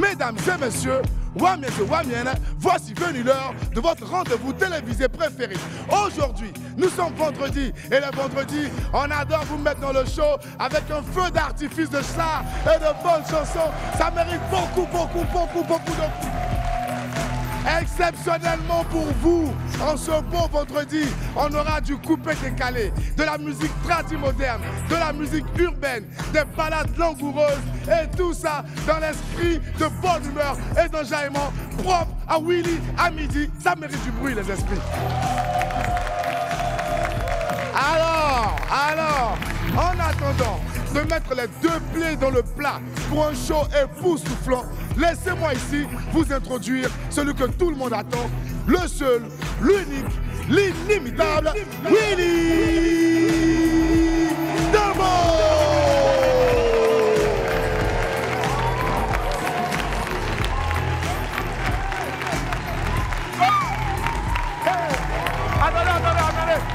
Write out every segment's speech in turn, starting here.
Mesdames et messieurs, voici venu l'heure de votre rendez-vous télévisé préféré. Aujourd'hui, nous sommes vendredi et le vendredi, on adore vous mettre dans le show avec un feu d'artifice de chars et de bonnes chansons. Ça mérite beaucoup de... Exceptionnellement pour vous, en ce beau vendredi, on aura du coupé-décalé, de la musique tradimoderne, de la musique urbaine, des balades langoureuses et tout ça dans l'esprit de bonne humeur et d'enjaillement propre à Willy à midi. Ça mérite du bruit, les esprits. Alors, en attendant de mettre les deux plaies dans le plat pour un show époustouflant, laissez-moi ici vous introduire celui que tout le monde attend, le seul, l'unique, l'inimitable Willy Dembo.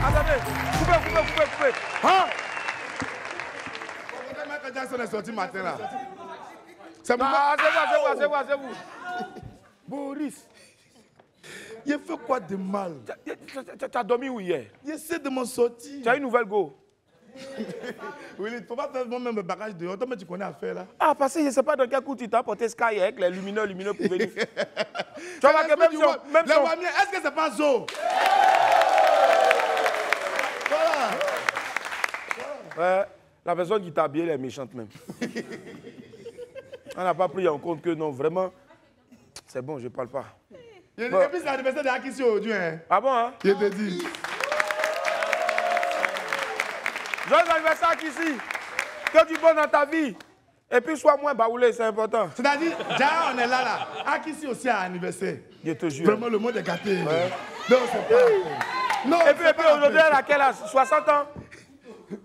Attendez, coupez. Hein? Michael Jackson est sorti matin là. C'est vous. Boris. Il fait quoi de mal? Tu as dormi où hier? J'essaie de m'en sortir. Tu as une nouvelle go? Oui, il ne faut pas faire moi-même le bagage de toi, mais tu connais à faire là. Ah, parce que je ne sais pas dans quel coup tu t'as apporté Sky avec les lumineux pour venir. Tu vois que même si est-ce que c'est pas Zo? Voilà. Ouais, la personne qui t'a habillé, elle est méchante même. On n'a pas pris en compte que non, vraiment, c'est bon, je ne parle pas. Il y a une épice d'anniversaire de Akissi aujourd'hui. Hein? Ah bon, hein? Je te dis. Joyeux anniversaire Akissi. Que du bon dans ta vie. Et puis sois moins baoulé, c'est important. C'est-à-dire, déjà on est là. Akissi aussi a anniversaire. Je te jure. Vraiment, le monde est gâté. Ouais. Non, c'est pas. Non, et puis aujourd'hui, elle a quel âge? 60 ans?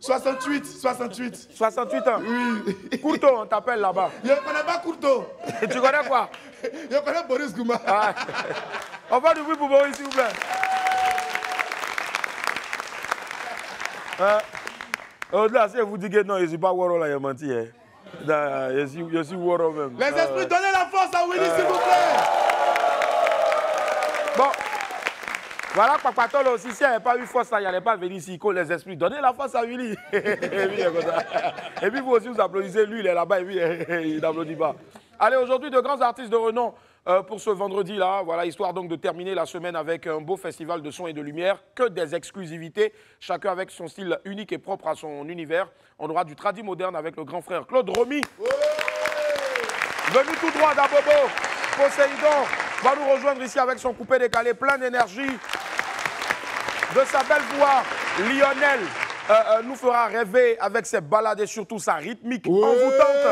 68. 68 ans? Oui. Courto, on t'appelle là-bas. Je ne connais pas Courto. Et tu connais quoi? Je connais Boris Gouma. Ah. On va du bruit pour Boris, s'il vous plaît. Au-delà, si vous dites que non, je ne suis pas Waro là, il a menti. Hein. Je suis Waro même. Les esprits, donnez la force à Willy, s'il vous plaît. Bon. Voilà, Papatolo aussi, si elle n'avait pas eu force, il n'allait pas venir ici, les esprits. Donnez la force à Willy. Et puis vous aussi, vous applaudissez. Lui, il est là-bas et puis il n'applaudit pas. Allez, aujourd'hui, de grands artistes de renom pour ce vendredi-là. Voilà, histoire donc de terminer la semaine avec un beau festival de son et de lumière. Que des exclusivités, chacun avec son style unique et propre à son univers. On aura du tradi moderne avec le grand frère Claude Romy. Ouais. Venu tout droit d'Abobo, Poséidon va nous rejoindre ici avec son coupé décalé plein d'énergie. De sa belle voix, Lionel nous fera rêver avec ses balades et surtout sa rythmique envoûtante.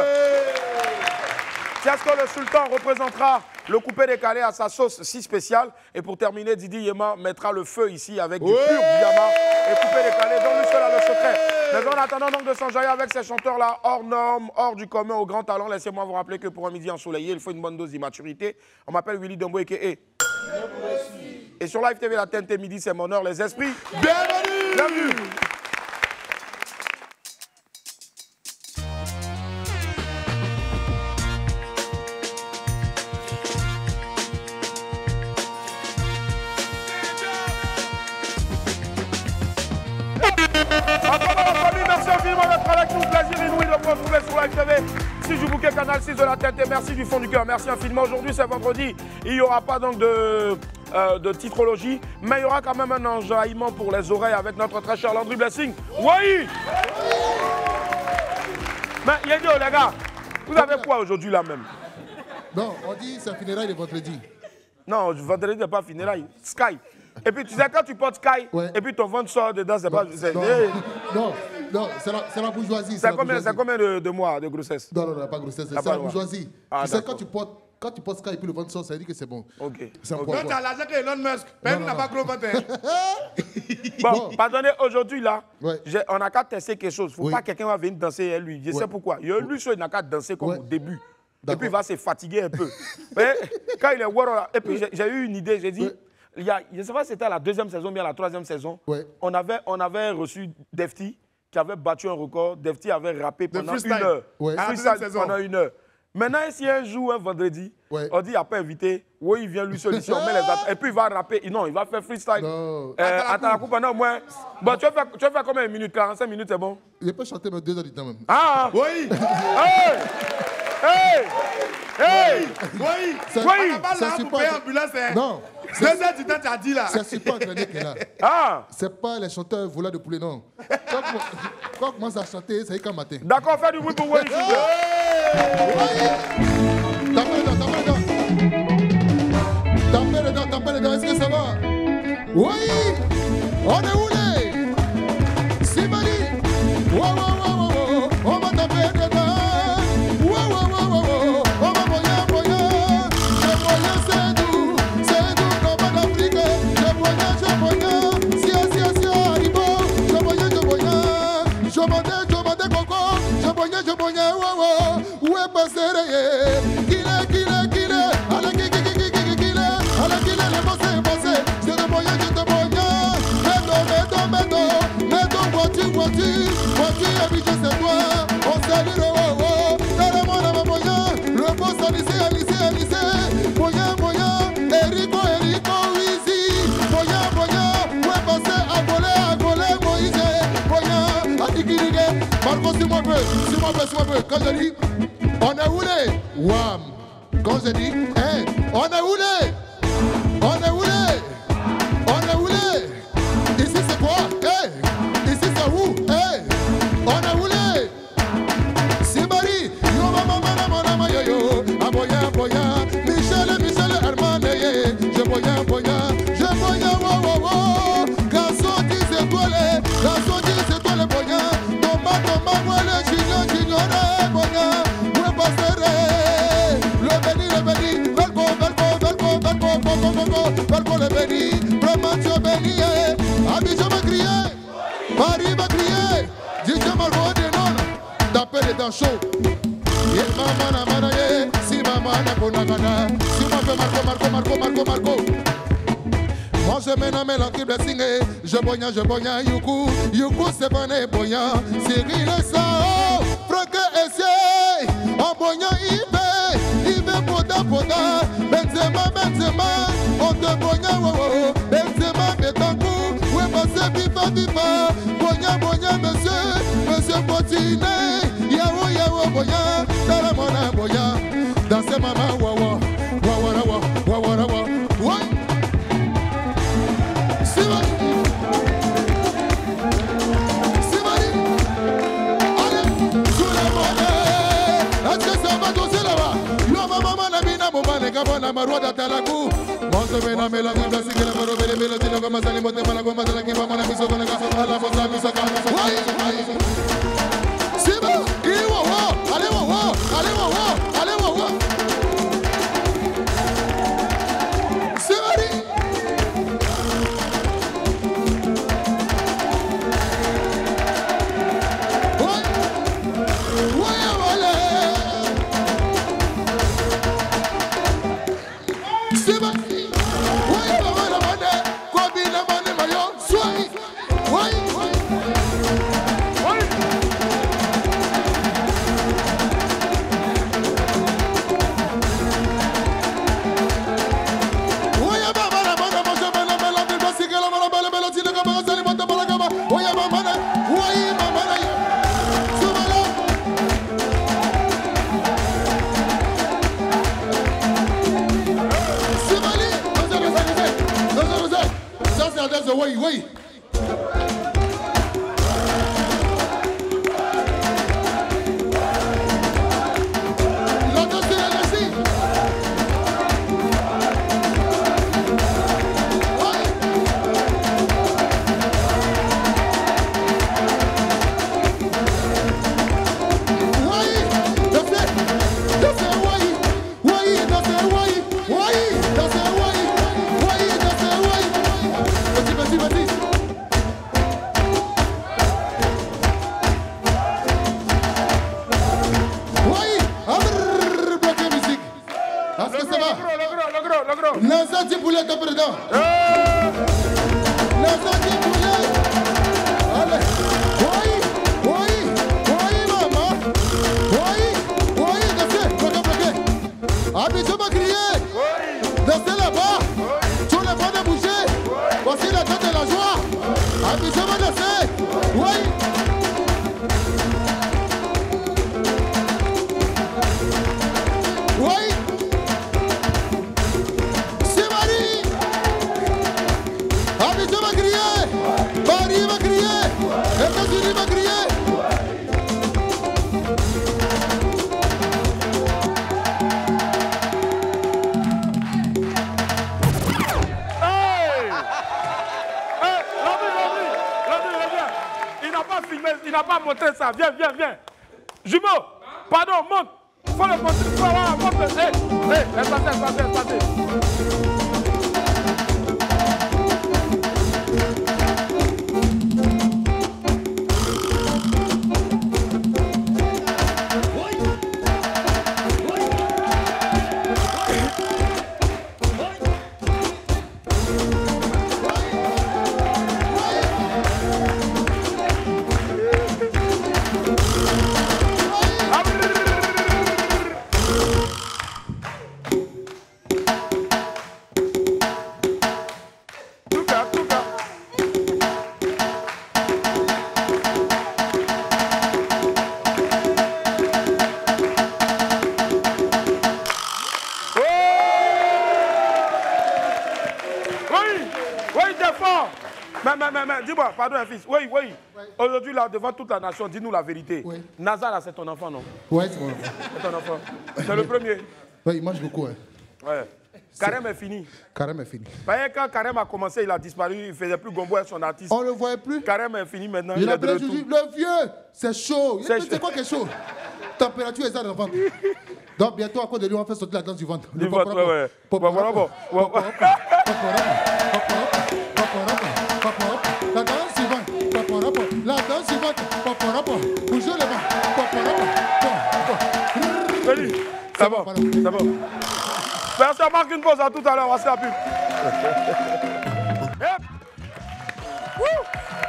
Tiasco le Sultan représentera le coupé décalé à sa sauce si spéciale. Et pour terminer, Didi Yema mettra le feu ici avec du pur Biama et coupé décalé. Donc lui seul a le secret. Mais en attendant donc de s'enjailler avec ces chanteurs-là, hors normes, hors du commun, au grand talent, laissez-moi vous rappeler que pour un midi ensoleillé, il faut une bonne dose d'immaturité. On m'appelle Willy Dembo a.k.a. Et sur Live TV, la TNT midi, c'est mon heure, les esprits. Bienvenue! Bienvenue! Merci infiniment d'être avec nous. Plaisir inouï de vous retrouver sur Live TV. Si je bouquais Canal 6 de la TNT, merci du fond du cœur. Merci infiniment. Aujourd'hui, c'est vendredi. Il n'y aura pas donc de titrologie, mais il y aura quand même un enjaillement pour les oreilles avec notre très cher Landry Blessing. Oui! Mais Yedio, les gars, vous avez quoi aujourd'hui là même? Non, on dit c'est funérailles de vendredi. Non, vendredi n'est pas funérailles. Sky. Et puis tu sais, quand tu portes Sky, et puis ton ventre sort dedans, c'est pas... Non, c'est la bourgeoisie. C'est combien de mois de grossesse? Non, pas grossesse, c'est la bourgeoisie. Ah, tu sais, quand tu portes Sky et puis le ventre sort, ça dit que c'est bon. Ok. Donc tu as l'argent que Elon Musk, mais nous n'a pas gros ventre. Bon, pardonnez, aujourd'hui là, on n'a qu'à tester quelque chose. Il ne faut pas que quelqu'un va venir danser et lui. Je sais pourquoi. Lui, il n'a qu'à danser comme au début. Et puis il va se fatiguer un peu. Mais quand il est là, et puis j'ai eu une idée, j'ai dit... Je ne sais pas si c'était la deuxième saison ou bien la troisième saison. On avait reçu Defty qui avait battu un record. Defty avait rappé pendant une heure. Pendant 1 heure. Maintenant, si un jour, un vendredi, on dit il n'y a pas invité, oui, il vient lui seul ici, on met les attentes, et puis il va rapper. Non, il va faire freestyle. Attends la coupe pendant au moins. Bon, tu vas faire combien de minutes? 45 minutes, c'est bon? Il peut chanter même 2 heures du temps même. Ah! Oui! Hey! Hey! Hey! Oui! C'est pour payer ambulance, hein? Non. 2 heures du temps, tu as dit là. C'est super entraîné qu'il est là. Ah! C'est pas les chanteurs voleurs de poulet, non. Quand on commence à chanter, c'est qu'un matin. D'accord, fais du bruit pour Wally. Tapez les dents, est-ce que ça va? Oui! On est où les? Simali! Wow, on va taper dedans! Wow, on va boyer. Je boyer, c'est doux comme en Afrique. Je boyer, si, arrivo. Je boyer. Je monte coco. Je boyer, wow, où est passé rayé? Qu'il est, allez, qu'il est, les bossés. Je te boyer, Mettons, voiture, habitué, c'est toi. On salue le wow, dans le monde à ma moyen. Le boss à lycée, moyen, Erico, Wizzy. Moyen, ouais, passer à voler, Moïse. Moyen, à Dikirige. Marco, suis-moi un peu. Quand je dis, on est où les? Wam. Quand je dis, hey, on est où les? Ici c'est quoi? Hey! Ici c'est où? Hey! On est où les? Simari! Yo mama yo! Aboya! Michel Hermane! Je boya! Wow! Garçon 10 étoiles! Boya! Toma, le chignon! Boya! Ouais, passeré! Le béni! Belko le béni! Promotion béni! Abidjan m'a crié, Paris m'a crié, DJ Margot de non, tapez les dents chauds. Si maman n'a pas nagana, si moi fais Marco. Moi je mène l'enquête blessing, je boya, Yuku c'est bon et boya, Cyril et Sao, Franck et Siey, en boya il veut poda, Benzema, on te boya, Benzema, Betancourt, ouais, passez, viva, boya, monsieur Potiné, Yao, boya, dans la mona, boya, dans ses mamas, wawa, ouais. Simali, allez, sous la monnaie, est-ce que ça va danser là-bas? Maman la mina moma les gabon na marwa da talaku monzo bena mela ngaba sikela maro bele bele tino kama sali mote mala goma sala kiba mala miso kona kaso ala bosa miso kana Siba iwo wo ale wo Simari Oui. Lança-te poulet, tá perdão. Lança-te poulet. Olha. Oi, mamãe. Oi, desce. montrer ça. Viens, viens, viens. Jumeau, pardon, monte. Faut le montrer. Voilà, monte. Laisse passer. Mais, dis-moi, pardon, fils. Oui. Aujourd'hui, là, devant toute la nation, dis-nous la vérité. Oui. Nazar, là, c'est ton enfant, non? Ouais, c'est mon enfant. C'est ton enfant. C'est le premier. Ouais, il mange beaucoup, hein. Ouais. Karem est fini. Karem est fini. Quand Karem a commencé, il a disparu, il ne faisait plus Gombo et son artiste. On ne le voyait plus. Karem est fini maintenant. Il a appelé Juju, le vieux, c'est chaud. C'est quoi qui est chaud? Température exacte dans le ventre. Donc bientôt, à cause de lui, on va faire sauter la danse du ventre. Du ventre, ouais. La danse suivante. La danse suivante. Bougez les mains. C'est bon. Merci, on marque une pause à tout à l'heure, on va se la pub.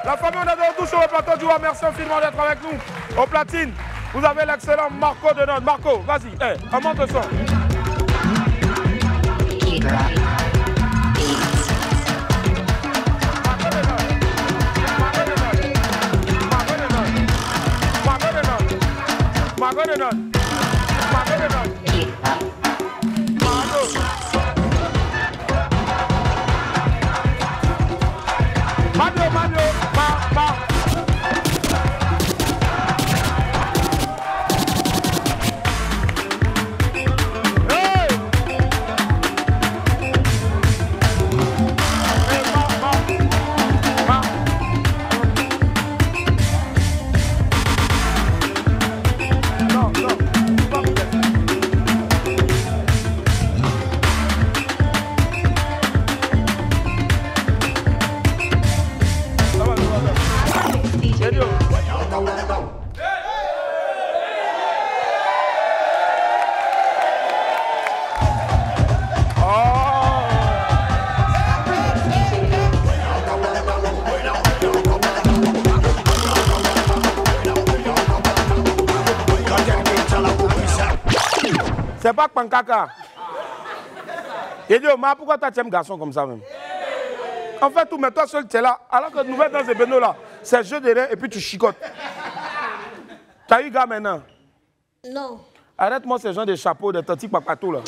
La famille, on est de retour sur le plateau du roi. Merci infiniment d'être avec nous. Au platine, vous avez l'excellent Marco Denone. Marco, vas-y, on monte le son. C'est pas Pankaka. Il dit, ma pourquoi tu as un garçon comme ça même? En fait, tout, mais toi seul, tu es là. Alors que nous mettons dans ces bénos là, c'est jeu de l'air et puis tu chicotes. Tu as eu gars maintenant? Non. Arrête-moi ces gens de chapeaux, de tantiques papato là.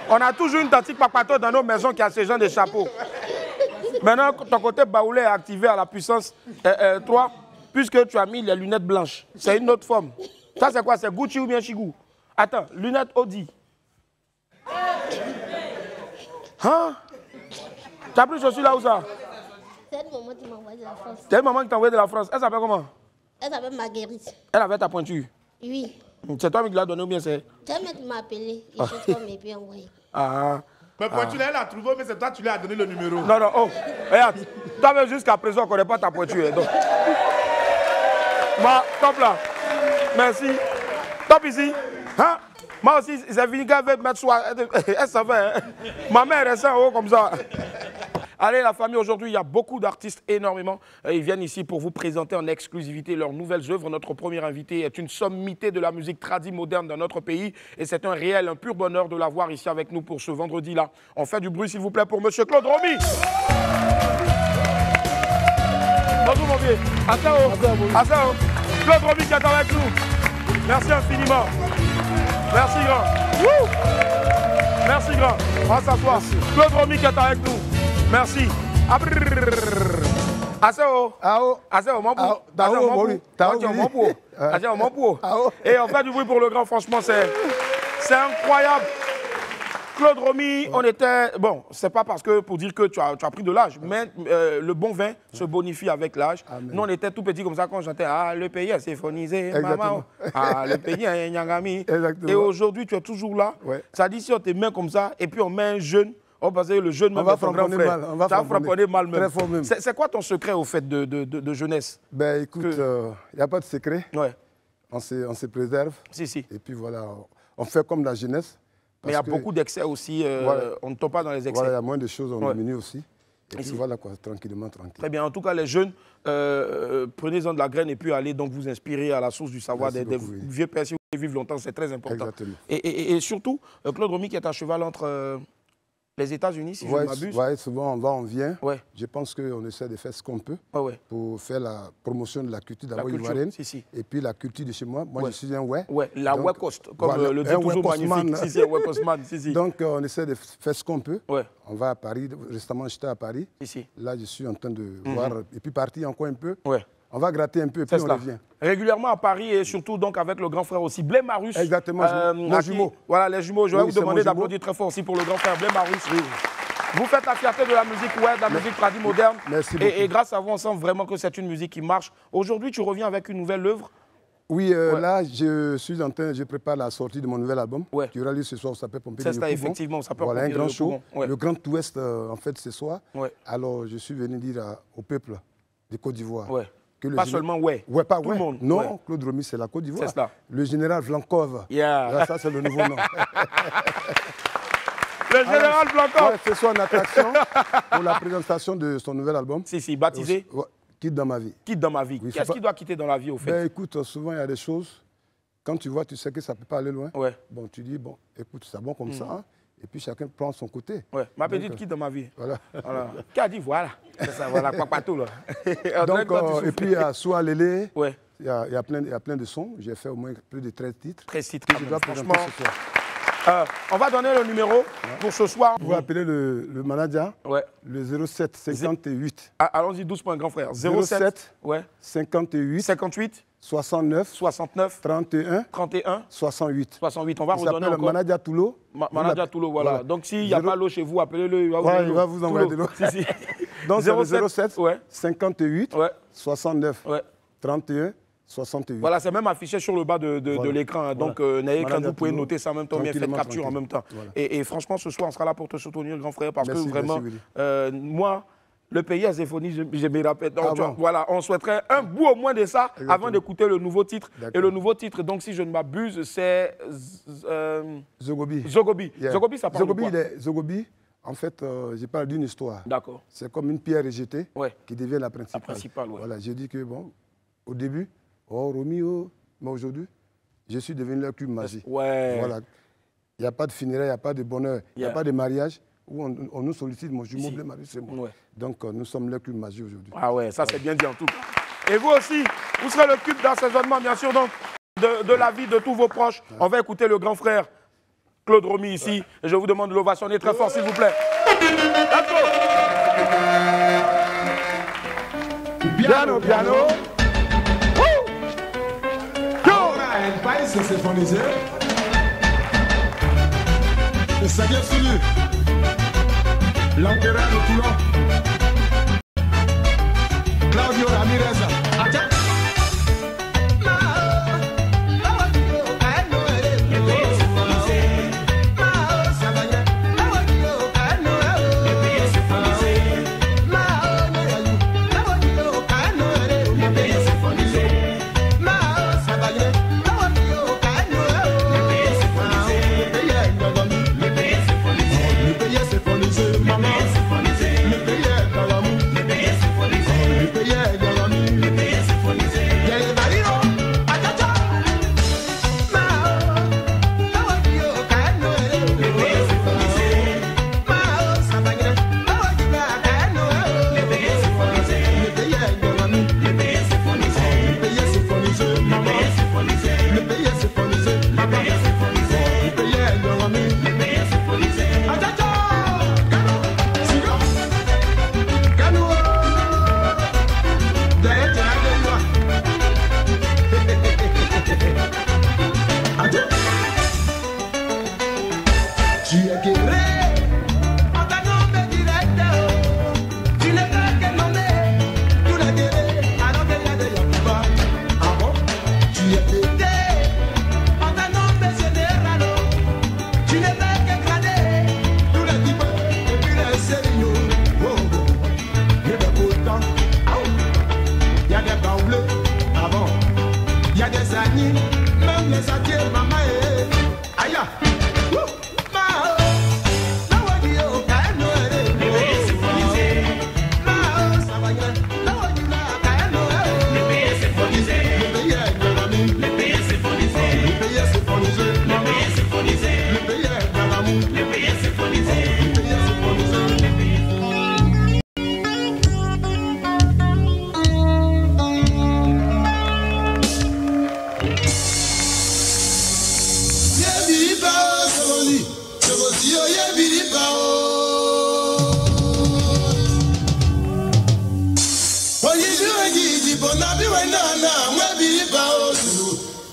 On a toujours une tantique papato dans nos maisons qui a ces gens de chapeaux. Maintenant, ton côté baoulé est activé à la puissance 3, puisque tu as mis les lunettes blanches. C'est une autre forme. Ça, c'est quoi? C'est Gucci ou bien Chigou? Attends, lunettes Audi. Hein? Tu as pris ceci là où ça? C'est une maman qui m'a envoyé de la France. C'est une maman qui t'a envoyé de la France. Elle s'appelle comment? Elle s'appelle Marguerite. Elle avait ta pointure? Oui. C'est toi qui l'as donné ou bien c'est? C'est elle qui m'a appelé. Et je suis puis envoyé. Ah. Mais pointure, elle l'a trouvé, mais c'est toi qui lui as donné le numéro. Non, oh. Regarde. Toi, jusqu'à présent, on ne connaît pas ta pointure. Donc. Top là. Merci. Top ici. Hein? Moi aussi, c'est fini qu'elle veut mettre soi. Elle savait. Hein? Ma mère est en haut comme ça. Allez, la famille, aujourd'hui, il y a beaucoup d'artistes, énormément. Ils viennent ici pour vous présenter en exclusivité leurs nouvelles œuvres. Notre premier invité est une sommité de la musique tradie moderne dans notre pays. Et c'est un pur bonheur de l'avoir ici avec nous pour ce vendredi-là. On fait du bruit, s'il vous plaît, pour M. Claude Romy. Bonjour, mon vieux. Assao. Claude Romy qui est avec nous. Merci infiniment. Merci, grand. Wouh! Merci, grand. On va s'asseoir. Claude Romy qui est avec nous. Merci. Assao. Assao, mon pou. Et on fait du bruit pour le grand, franchement, c'est incroyable. Claude Romy, on était... Bon, c'est pas parce que pour dire que tu as pris de l'âge, mais le bon vin se bonifie avec l'âge. Nous, on était tout petits comme ça quand j'entendais « Ah, le pays est symphonisé, maman. Ah, le pays est nyangami. » Et aujourd'hui, tu es toujours là. Ouais. Ça dit si on te met comme ça, et puis on met un jeune, on va dire le jeune même, ton grand frère. On va frapponner mal même. C'est quoi ton secret au fait de jeunesse? Ben écoute, il n'y a pas de secret. Ouais. On se préserve. Si. Et puis voilà, on fait comme la jeunesse. Mais il y a beaucoup d'excès aussi, voilà. On ne tombe pas dans les excès. Voilà, il y a moins de choses, on diminue aussi. Et puis voilà, quoi, tranquillement, tranquille. Très bien. En tout cas, les jeunes, prenez-en de la graine et puis allez donc vous inspirer à la source du savoir des vieux pères. Si vous voulez vivre longtemps, c'est très important. Exactement. Et surtout, Claude Romy qui est à cheval entre les États-Unis, si je ne m'abuse. Oui, souvent on va, on vient. Ouais. Je pense qu'on essaie de faire ce qu'on peut pour faire la promotion de la culture d'abord ivoirienne. Et puis la culture de chez moi. Moi, je suis un la West Coast, comme le dit toujours magnifique. Donc, on essaie de faire ce qu'on peut. Ouais. On va à Paris. Récemment, j'étais à Paris. Là, je suis en train de voir. Et puis partir encore un peu. Ouais. On va gratter un peu et puis on revient. Régulièrement à Paris et surtout donc avec le grand frère aussi, Blé Marus. Exactement, nos jumeaux. Voilà, les jumeaux. Je vais vous demander d'applaudir très fort aussi pour le grand frère Blé Marus. Oui. Vous faites la fierté de la musique de la musique tradie moderne. Merci beaucoup. Et grâce à vous, on sent vraiment que c'est une musique qui marche. Aujourd'hui, tu reviens avec une nouvelle œuvre. Oui, là, je prépare la sortie de mon nouvel album. Tu auras lu ce soir au Sapeur Pompier. C'est ça, effectivement, au Sapeur Pompier. Voilà, un grand show. Le Grand Ouest, en fait, ce soir. Alors, je suis venu dire au peuple de Côte d'Ivoire. Pas seulement pas tout le monde. Non, Claude Romy, c'est la Côte d'Ivoire. C'est ça. Le général Vlankov. Ça, c'est le nouveau nom. Le général Vlankov. C'est son attraction pour la présentation de son nouvel album. Si, baptisé. Quitte dans ma vie. Quitte dans ma vie. Qu'est-ce qu'il doit quitter dans la vie, au fait? Ben, écoute, souvent, il y a des choses, quand tu vois, tu sais que ça ne peut pas aller loin. Bon, tu dis, bon, écoute, c'est bon comme ça. Hein? Et puis chacun prend son côté. Ma petite quitte dans ma vie. Voilà. Qui a dit voilà? C'est ça, voilà, Papato là. Donc, et puis à Soua Lélé, il y a plein de sons. J'ai fait au moins plus de 13 titres. 13 titres, franchement. On va donner le numéro pour ce soir. Vous pouvez appeler le manager, le 07 58. Allons-y, 12 points, grand frère. 07 58 69 31 68. On va redonner encore. Manager Toulo. Manager Toulo, voilà. Donc s'il n'y a pas l'eau chez vous, appelez-le. Il va vous envoyer de l'eau. Donc 07 58 69 31 68. Voilà, c'est même affiché sur le bas de l'écran. Donc, n'ayez crainte, vous pouvez noter ça en même temps, bien faites capture en même temps. Et franchement, ce soir, on sera là pour te soutenir, grand frère, parce que vraiment, moi, le pays a symphonie, je me rappelle. Donc, voilà, on souhaiterait un bout au moins de ça avant d'écouter le nouveau titre. Et le nouveau titre, donc, si je ne m'abuse, c'est Zogobi. Zogobi. Zogobi, ça parle de quoi? Zogobi, en fait, je parle d'une histoire. D'accord. C'est comme une pierre rejetée qui devient la principale. La principale, Voilà, j'ai dit que, bon, au début, Romy, mais aujourd'hui, je suis devenu leur cube magique. Voilà. Il n'y a pas de funérailles, il n'y a pas de bonheur, il n'y a pas de mariage où on nous sollicite, mon jumeau Blé Marus, c'est moi. Donc, nous sommes leur cube magique aujourd'hui. Ah ouais, ça c'est bien dit en tout cas. Et vous aussi, vous serez le cube d'assaisonnement, bien sûr, donc, de la vie de tous vos proches. On va écouter le grand frère Claude Romy ici. Et je vous demande de l'ovationner très fort, s'il vous plaît. Piano, piano. El país se sinfonize. Seigneur Sulu, l'empereur de Toulon, Claudio Ramirez. Yeah. biriba Sogoli, Sogosi oye biriba Oye biwe bona biwe nana, mwe biriba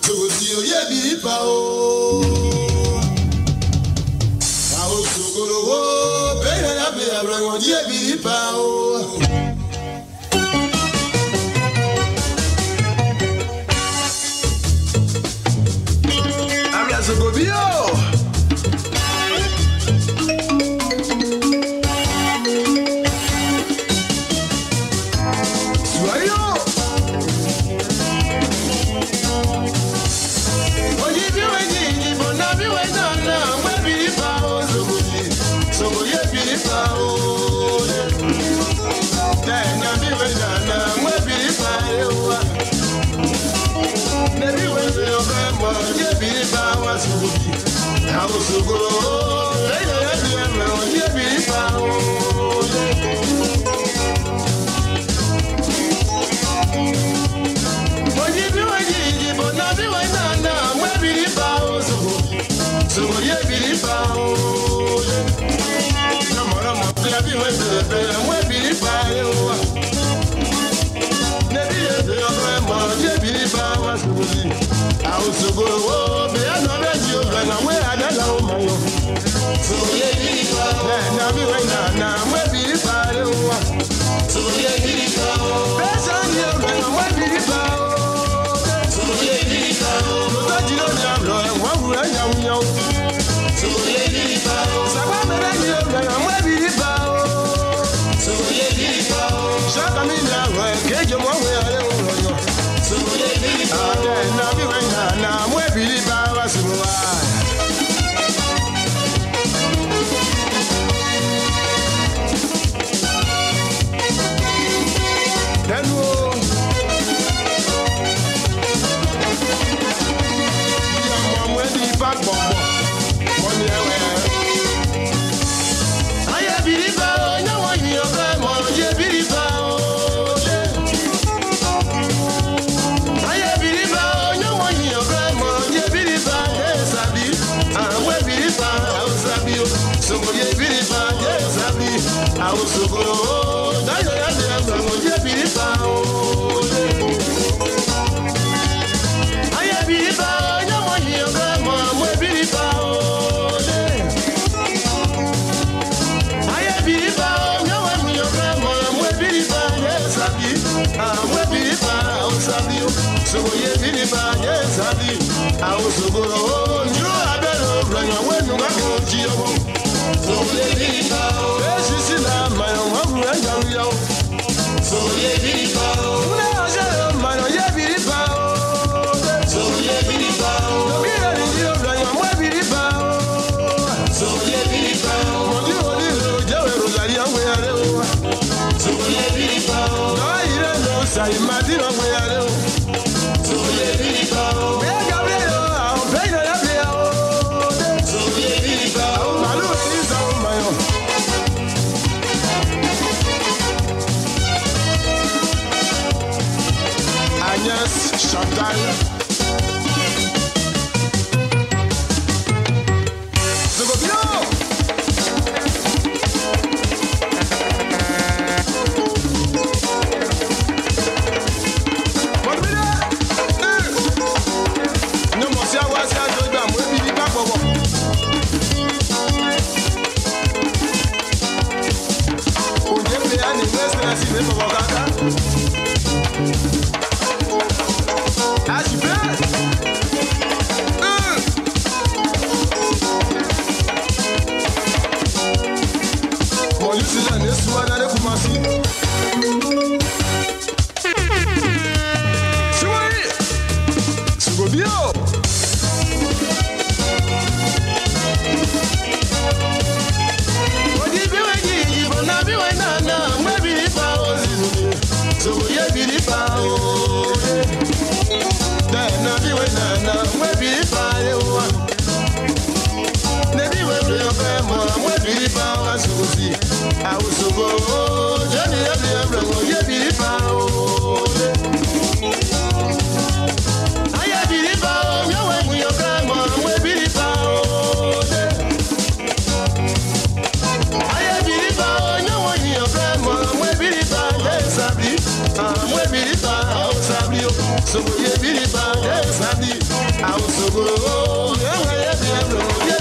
Sogosi oye biriba Ao Sogolo, pere la pere abrango die biriba Habla Sogobio.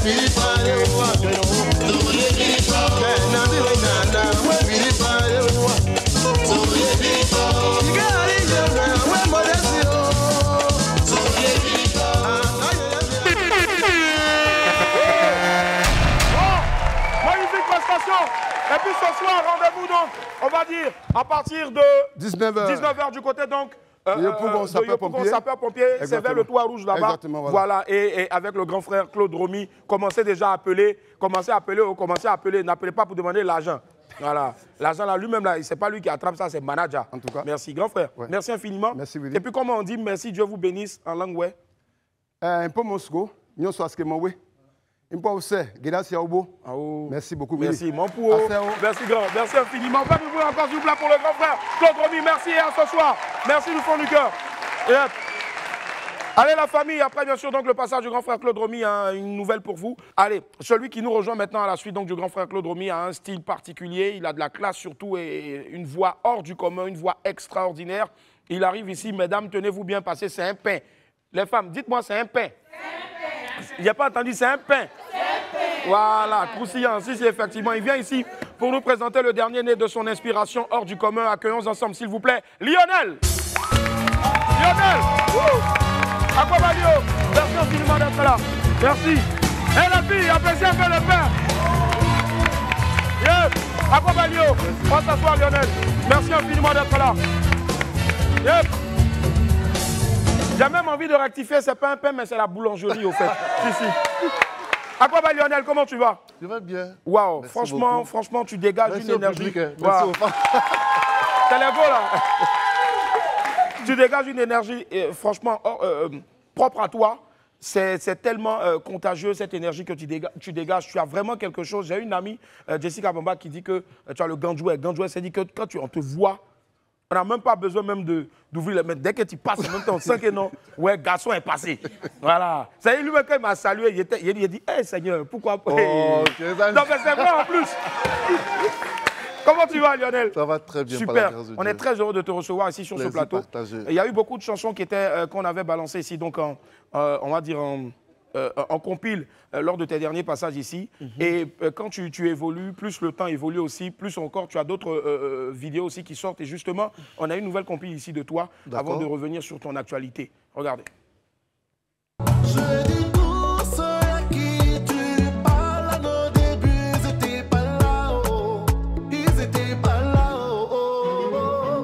Et puis ce soir, rendez-vous donc, on va dire, à partir de 19h du côté donc sapeur-pompier, c'est vers le toit rouge là-bas. Voilà. Et avec le grand frère Claude Romy, commencez déjà à appeler, n'appelez pas pour demander l'argent. Voilà. L'argent là, lui-même, là, c'est pas lui qui attrape ça, c'est manager. En tout cas. Merci, grand frère. Ouais. Merci infiniment. Merci, Willy. Et puis comment on dit merci, Dieu vous bénisse en langue ouais? Un peu mosco, nous sommes ce que moi oui. Merci beaucoup. Merci, mon pour. Merci, grand. Merci infiniment. Pas de bruit encore, s'il vous plaît, pour le grand frère Claude Romy. Merci à ce soir. Merci du fond du cœur. Yep. Allez, la famille. Après, bien sûr, donc, le passage du grand frère Claude Romy, hein, une nouvelle pour vous. Allez, celui qui nous rejoint maintenant à la suite donc, du grand frère Claude Romy a un style particulier. Il a de la classe surtout et une voix hors du commun, une voix extraordinaire. Il arrive ici, mesdames, tenez-vous bien passé, c'est un pain. Les femmes, dites-moi, c'est un pain. Il n'y a pas entendu, c'est un pain. Voilà, croustillant. Si, effectivement, il vient ici pour nous présenter le dernier né de son inspiration hors du commun. Accueillons ensemble, s'il vous plaît, Lionel. Lionel. Aquabalio, merci infiniment d'être là. Merci. Et la fille, appréciez un peu le pain. Yep. Aquabalio, on va s'asseoir, Lionel. Merci infiniment d'être là. Yep. J'ai même envie de rectifier, c'est pas un pain, mais c'est la boulangerie, au fait. Si. À quoi va Lionel, comment tu vas? Je vais bien. Waouh, franchement, tu dégages une énergie. Merci. T'as les beau là. Tu dégages une énergie, franchement, propre à toi. C'est tellement contagieux, cette énergie que tu dégages. Tu as vraiment quelque chose. J'ai une amie, Jessica Bamba, qui dit que tu as le Ganjoué. Ganjoué, c'est dit que quand on te voit, on n'a même pas besoin même d'ouvrir les mains. Dès que tu passes, en même temps, on sent que non, ouais, garçon est passé. Voilà. Ça y est, lui-même, quand il m'a salué, il a dit, hey, Seigneur, pourquoi pas? Oh, okay. Non, mais c'est vrai en plus. Comment tu vas, Lionel? Ça va très bien. Super. On est très heureux de te recevoir ici sur ce plateau. Il y a eu beaucoup de chansons qu'on avait balancées ici, donc on va dire en compile lors de tes derniers passages ici. Et quand tu évolues, plus le temps évolue aussi, plus encore tu as d'autres vidéos aussi qui sortent. Et justement, on a une nouvelle compile ici de toi avant de revenir sur ton actualité. Regardez. Je dis tout ceux à qui tu parles à nos débuts, ils étaient pas là, oh, ils étaient pas là, oh, oh, oh.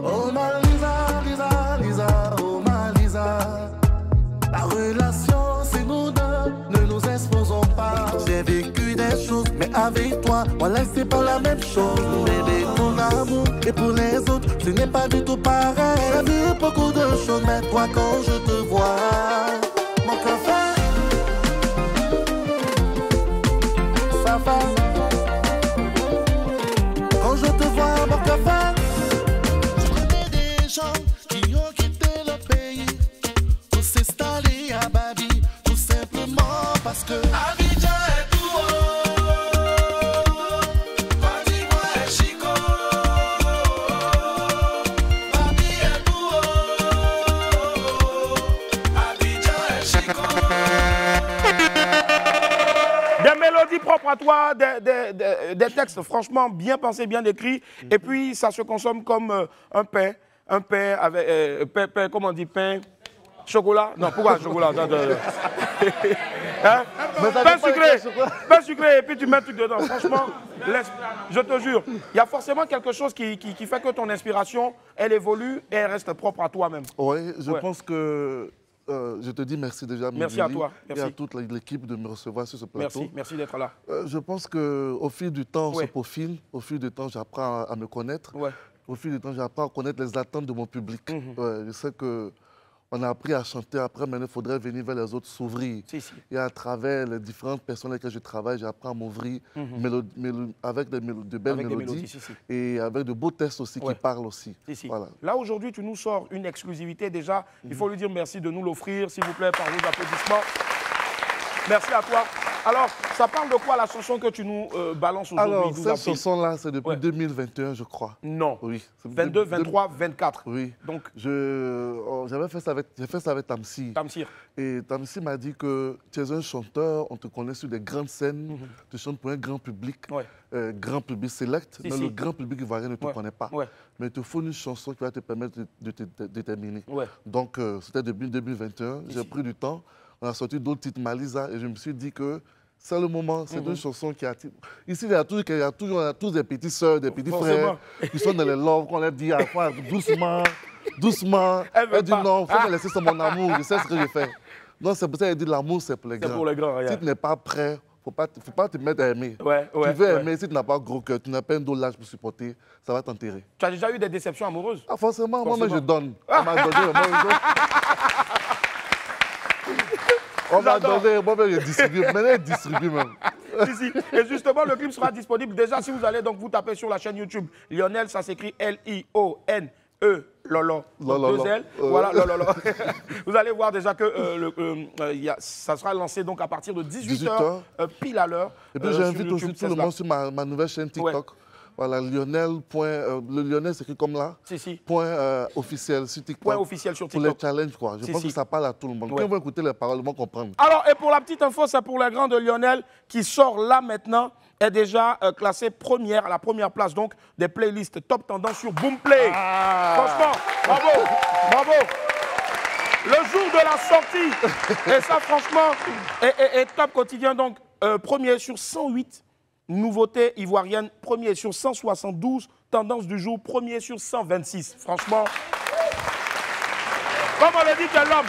Oh ma Lisa, Lisa, Lisa, oh ma Lisa. La relation c'est nous deux, ne nous exposons pas. J'ai vécu des choses, mais avec toi, voilà c'est pas la même chose. Bébé, ton amour et pour les autres, ce n'est pas du tout pareil. J'ai vu beaucoup de choses, mais toi quand je te vois, mon cœur fait, ça va. Quand je te vois, mon cœur fait. Je connais des gens qui ont quitté le pays pour s'installer à Babi, tout simplement parce que Abidjan est tout haut, Côte d'Ivoire est chico, Babi est tout haut, Abidjan est chico. Des mélodies propres à toi, des textes franchement bien pensés, bien écrits. Et puis, ça se consomme comme un pain avec, pain, comment on dit, pain, chocolat? Non, pourquoi chocolat? Hein? Pain sucré, et puis tu mets tout dedans. Franchement, je te jure, il y a forcément quelque chose qui fait que ton inspiration, elle évolue et elle reste propre à toi-même. Oui, je pense que... je te dis merci déjà. Merci à toi. Merci. Et à toute l'équipe de me recevoir sur ce plateau. Merci d'être là. Je pense qu'au fil du temps, on se profile. Au fil du temps, j'apprends à me connaître. Ouais. Au fil du temps, j'apprends à connaître les attentes de mon public. Je sais qu'on a appris à chanter. Après, maintenant, il faudrait venir vers les autres, s'ouvrir. Et à travers les différentes personnes avec lesquelles je travaille, j'apprends à m'ouvrir avec de belles mélodies. Et avec de beaux textes aussi qui parlent aussi. Voilà. Là, aujourd'hui, tu nous sors une exclusivité déjà. Il faut lui dire merci de nous l'offrir, s'il vous plaît, par vos applaudissements. Merci à toi. Alors, ça parle de quoi la chanson que tu nous balances aujourd'hui? Alors, cette chanson-là, c'est depuis 2021, je crois. Non. Oui. 22, 23, 24. Oui. Donc, j'ai fait ça avec Tamsir. Tamsir. Et Tamsir m'a dit que tu es un chanteur, on te connaît sur des grandes scènes, tu chantes pour un grand public, grand public select, mais le grand public ivoirien ne te connaît pas. Mais il te faut une chanson qui va te permettre de te déterminer. Donc, c'était depuis 2021, j'ai pris du temps, on a sorti d'autres titres, Malisa, et je me suis dit que c'est le moment, c'est une chanson qui attire. Ici, il y a tous des petits sœurs, des petits frères qui sont dans les loves, qu'on leur dit à la fois doucement, doucement. Elle dit non, il faut me laisser sur mon amour, je sais ce que je fais. Donc c'est pour ça qu'elle dit l'amour, c'est pour les grands. Pour les grands, si tu n'es pas prêt, faut pas te mettre à aimer. Tu veux aimer, si tu n'as pas gros cœur, tu n'as pas un dos large pour supporter, ça va t'enterrer. Tu as déjà eu des déceptions amoureuses? Ah, forcément, moi je donne. On m'a donné, on m'a donné, moi je distribue. Maintenant, je distribue même. Et justement, le clip sera disponible. Déjà, si vous allez donc vous taper sur la chaîne YouTube Lionel, ça s'écrit L-I-O-N-E. Lolo. Deux L. Voilà, Lolo. Vous allez voir déjà que ça sera lancé donc à partir de 18h, pile à l'heure. Et puis j'invite aussi tout le monde sur ma nouvelle chaîne TikTok. Voilà, Lionel. Le Lionel s'écrit comme là. Point officiel sur TikTok. Point officiel sur TikTok. Pour les challenges, quoi. Je pense que ça parle à tout le monde. Quand ils vont écouter les paroles, ils vont comprendre. Alors, et pour la petite info, c'est pour les grands de Lionel qui sort là maintenant, est déjà classé à la première place donc des playlists top tendance sur Boomplay. Franchement, bravo, bravo. Le jour de la sortie, et ça franchement, est top quotidien, donc premier sur 108 nouveautés ivoiriennes, premier sur 172 tendances du jour, premier sur 126. Franchement, comme on l'a dit, tu es l'homme.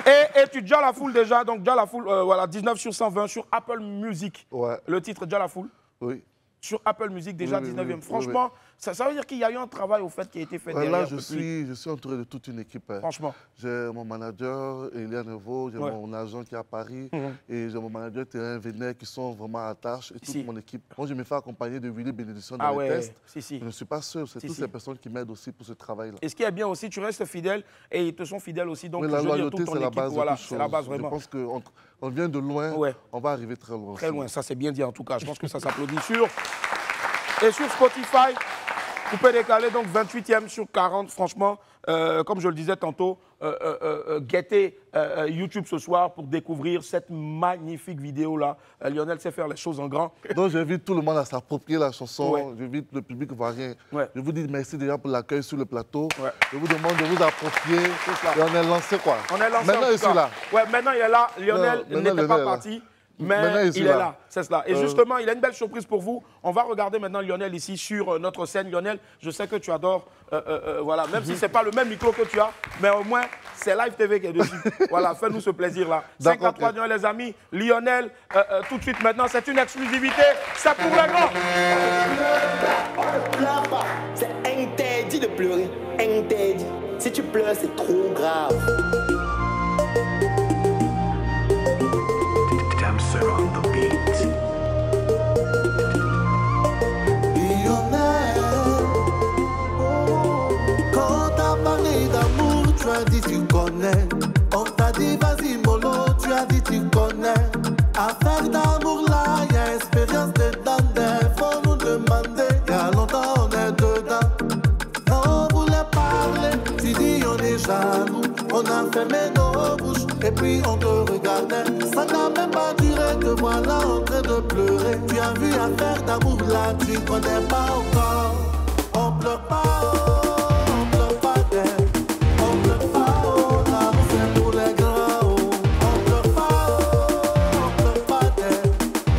Et tu Jah la Fool déjà, donc Jah la Fool, voilà, 19 sur 120 sur Apple Music. Le titre Jah la Fool. Oui. Sur Apple Music, déjà 19e. Franchement, ça veut dire qu'il y a eu un travail au fait qui a été fait derrière. Là, je suis entouré de toute une équipe. Franchement. J'ai mon manager, Elia Nevo, j'ai mon agent qui est à Paris, et j'ai mon manager Terrain Vénère qui sont vraiment à tâche, et toute mon équipe. Moi, je me fais accompagner de Willy Bénédiction dans les tests. Je ne suis pas seul, c'est toutes ces personnes qui m'aident aussi pour ce travail-là. Et ce qui est bien aussi, tu restes fidèle, et ils te sont fidèles aussi. Donc, la loyauté, c'est la base de toute chose. C'est la base vraiment. Je pense qu'on vient de loin, on va arriver très loin. Très loin, ça c'est bien dit en tout cas. Je pense que ça s'applaudit sur... Et sur Spotify, coupé décalé, donc 28e sur 40, franchement, comme je le disais tantôt, guettez YouTube ce soir pour découvrir cette magnifique vidéo-là. Lionel sait faire les choses en grand. Donc j'invite tout le monde à s'approprier la chanson, j'invite le public ivoirien. Je vous dis merci déjà pour l'accueil sur le plateau. Je vous demande de vous approprier et on est lancé quoi. On est lancé. Maintenant il est là. Maintenant il est là, Lionel n'était pas parti. Mais il est là, c'est cela. Et justement, il a une belle surprise pour vous. On va regarder maintenant Lionel ici sur notre scène. Lionel, je sais que tu adores, voilà, même si ce n'est pas le même micro que tu as, mais au moins, c'est Live TV qui est dessus. Voilà, fais-nous ce plaisir-là. 5-4-3, les amis. Lionel, tout de suite maintenant, c'est une exclusivité. C'est pour les grands. Pleure pas, c'est interdit de pleurer. Interdit. Si tu pleures, c'est trop grave. On the beat. Lionel, quand t'as parlé d'amour, tu as dit tu connais. On t'a dit vas-y mollo, tu as dit tu connais. Affaire d'amour là, y'a expérience dedans. Faut nous demander, y'a longtemps on est dedans. On voulait parler, tu dis on est jaloux. On a fermé nos bouches et puis on te regardait. Ça n'a même pas duré, te voilà en train de pleurer. Tu as vu affaire d'amour là, tu connais pas encore. On pleure pas, on pleure pas d'elle. On pleure pas, oh, l'amour c'est pour les grands. Oh. On pleure pas, on pleure pas d'elle.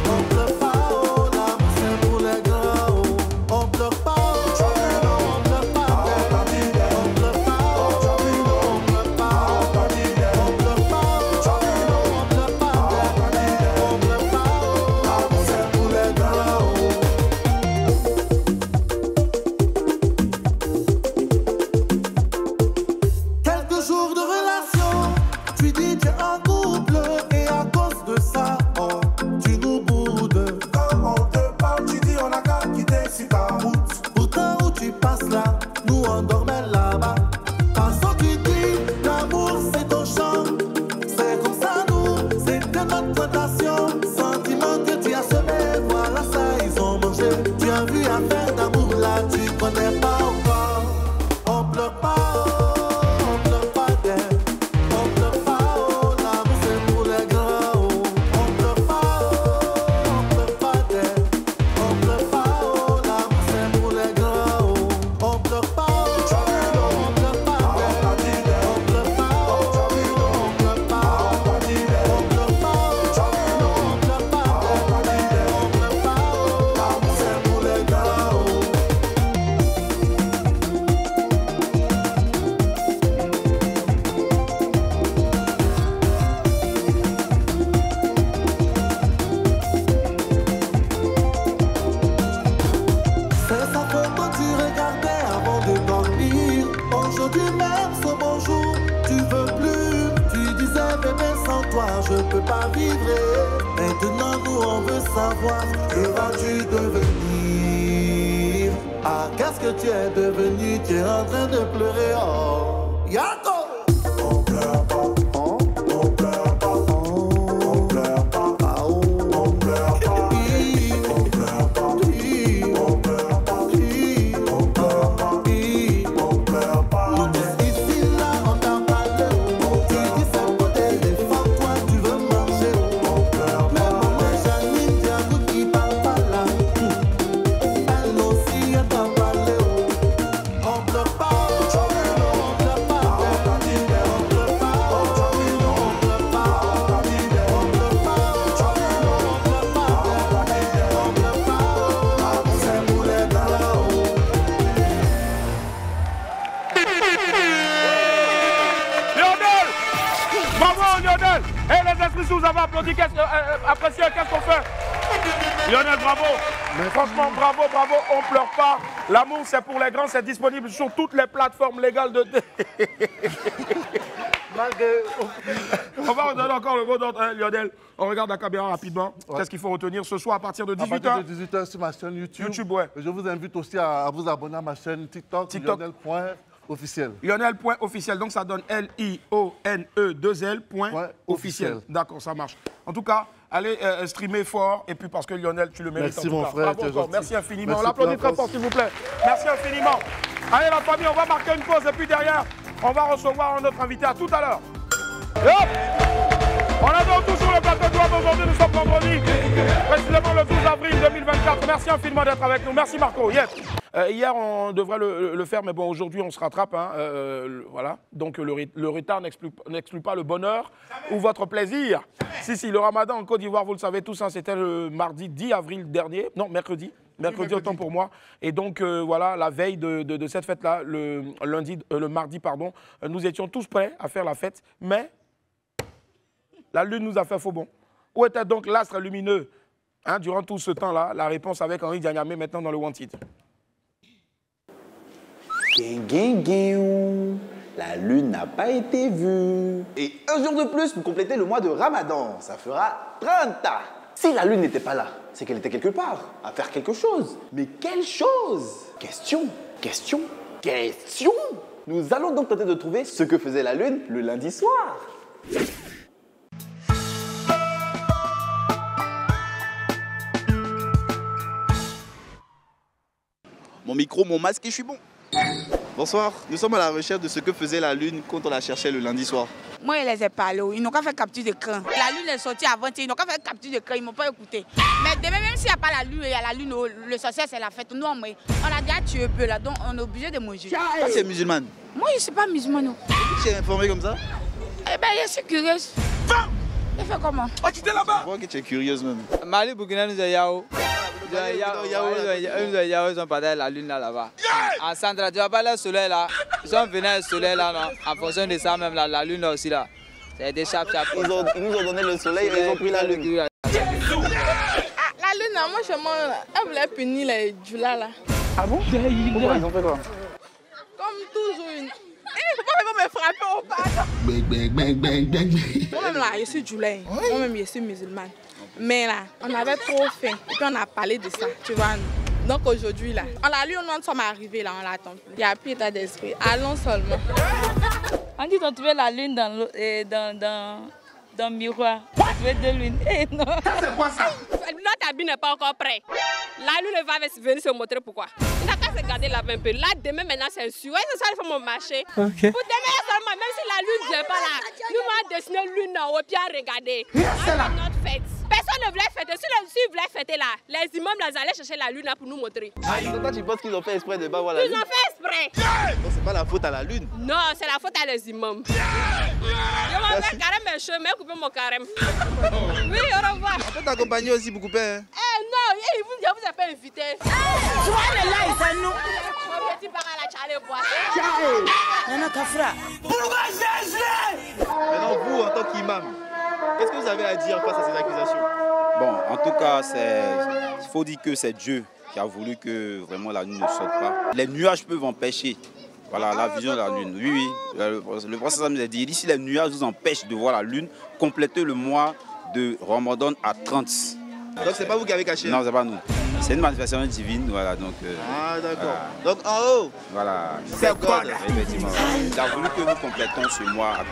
On pleure pas, oh, l'amour c'est pour les grands. Oh. On pleure pas, on pleure pas d'elle. On pleure pas, passion, sentiment que tu as semé, voilà ça, ils ont mangé. Tu as vu affaire d'amour là, tu connais pas encore. On pleure pas, on pleure pas d'elle. On pleure pas, oh, l'amour c'est pour les grands, oh. On pleure pas d'elle. On pleure pas, oh, l'amour c'est pour les grands, oh. On pleure pas, oh, on pleure pas d'elle. On pleure pas, oh, on pleure pas. On pleure pas, oh, on pleure pas d'elle. On pleure pas, oh, l'amour c'est pour les grands, oh. C'est sa photo tu regardais avant de dormir. Aujourd'hui même ce bonjour, tu veux plus. Tu disais bébé sans toi je peux pas vivre. Maintenant nous on veut savoir que vas-tu devenir. Ah qu'est-ce que tu es devenu. Tu es en train de pleurer. Oh Yako. On pleure pas. On pleure pas. On pleure pas. On pleure pas. On pleure pas. Ici là on t'a parlé. Tu dis ça pour téléphone, toi tu veux manger. Mais maman Janine Diago qui parle pas là. Elle aussi elle t'a parlé. On pleure pas, on pleure pas. On pleure pas, on pleure pas. On pleure pas, c'est pour les gars là-haut. Lionel! Bravo Lionel! Et les esprits, si vous avez applaudi, apprécié, qu'est-ce qu'on fait? Lionel, bravo! Mais franchement, bravo, bravo, on pleure pas. L'amour, c'est pour les grands, c'est disponible sur toutes les plateformes légales de... On va redonner encore le mot d'ordre, hein, Lionel. On regarde la caméra rapidement. Ouais. Qu'est-ce qu'il faut retenir ce soir à partir de 18h? À partir de 18h sur ma chaîne YouTube. YouTube, ouais. Je vous invite aussi à vous abonner à ma chaîne TikTok. Lionel.officiel. Lionel.officiel, donc ça donne L-I-O-N-E-2-L.officiel. D'accord, ça marche. En tout cas, allez streamer fort, et puis parce que Lionel, tu le mérites. Merci en tout mon cas. frère, Bravo tu es encore, gentil. merci infiniment. Merci On l'applaudit pour la très fort, s'il vous plaît. Merci infiniment. Allez la famille, on va marquer une pause, et puis derrière, on va recevoir notre invité. À tout à l'heure. Et hop, on est de retour sur le plateau de Web. Aujourd'hui, nous sommes vendredi, précisément le 12 avril 2024. Merci infiniment d'être avec nous. Merci Marco. Yes. Hier, on devrait le faire, mais bon, aujourd'hui, on se rattrape. Hein, voilà. Donc, le retard n'exclut pas le bonheur ou votre plaisir. Si, le ramadan en Côte d'Ivoire, vous le savez tous, hein, c'était le mardi 10 avril dernier. Non, mercredi. Mercredi, autant pour moi. Et donc, voilà, la veille de cette fête-là, le mardi, pardon, nous étions tous prêts à faire la fête, mais la lune nous a fait faux bon. Où était donc l'astre lumineux, hein, durant tout ce temps-là? La réponse avec Henri Dianyamé, maintenant dans le Wanted. La lune n'a pas été vue. Et un jour de plus pour compléter le mois de Ramadan. Ça fera 30. Si la lune n'était pas là, c'est qu'elle était quelque part, à faire quelque chose. Mais quelle chose? Question. Nous allons donc tenter de trouver ce que faisait la lune le lundi soir. Mon micro, mon masque et je suis bon. Bonsoir, nous sommes à la recherche de ce que faisait la lune quand on la cherchait le lundi soir. Moi, je les ai parlé, ils n'ont qu'à faire capture d'écran. La lune est sortie avant, ils n'ont qu'à faire capture d'écran, ils ne m'ont pas écouté. Mais demain, même s'il n'y a pas la lune, il y a la lune, le sorcier, c'est la fête. Nous, on a déjà tué peu là, donc on est obligé de manger. Ah, tu es musulmane? Moi, je ne suis pas musulmane. Tu es informée comme ça? Eh bien, je suis curieuse. Je fais comment? Oh, tu étais là-bas? Je crois que tu es curieuse même. Mali, Burkina, nous a Yao. Ils ont parlé la lune là-bas. En Centre, tu vas pas le soleil là. Ils sont venus le soleil là, non? En fonction de ça, même la lune là aussi là. C'est des chap. Ils nous ont donné le soleil et ils ont pris la lune. La lune, moi, elle voulait punir les djoulas là. Ah bon? Pourquoi ils ont fait quoi? Comme toujours une. Pourquoi ils vont me frapper au pas? Moi-même là, je suis djoulin. Moi-même, je suis musulmane. Mais là, on avait trop faim. Et puis on a parlé de ça, tu vois. Donc aujourd'hui là, on l'a lu, on sommes arrivés là, on l'attend plus. Il n'y a plus état d'esprit. Allons seulement. On dit qu'on trouvait la lune dans le miroir. Trouver deux lunes. Eh non. C'est quoi ça? Notre habit n'est pas encore prêt. La lune va venir se montrer pourquoi. On n'a qu'à se garder là un peu. Là, demain, maintenant, c'est sûr. C'est ça, il faut mon marché. Pour demain seulement, même si la lune ne vient pas là, nous, on va dessiner une lune au pied à regarder. C'est notre fête. Personne ne voulait fêter. Si ils voulaient fêter là, les imams là, allaient chercher la lune là pour nous montrer. Ah, toi, tu penses qu'ils ont fait exprès de ne pas voir la lune? Ils ont fait exprès. Donc, c'est pas la faute à la lune. Non, c'est la faute à les imams. Je m'en vais carême mes cheveux, mais couper mon carême. Oui, au revoir. On peut t'accompagner aussi pour couper. Hein? Eh non, je vous ai pas invité. Tu vois, elle est là, il s'en nous. Mon petit parent la Charlie bois. Nana Kafra. Maintenant, vous, en tant qu'imam, qu'est-ce que vous avez à dire face à ces accusations? Bon, en tout cas, il faut dire que c'est Dieu qui a voulu que vraiment la lune ne sorte pas. Les nuages peuvent empêcher voilà, la vision de la lune. Oui, oui. Le prophète nous a dit, si les nuages vous empêchent de voir la lune, complétez le mois de Ramadan à 30. Donc c'est pas vous qui avez caché? Non, c'est pas nous. C'est une manifestation divine, voilà. Donc, ah d'accord. Voilà. Donc en haut, voilà. c'est God. Effectivement. Il a voulu que nous complétons ce mois à 30.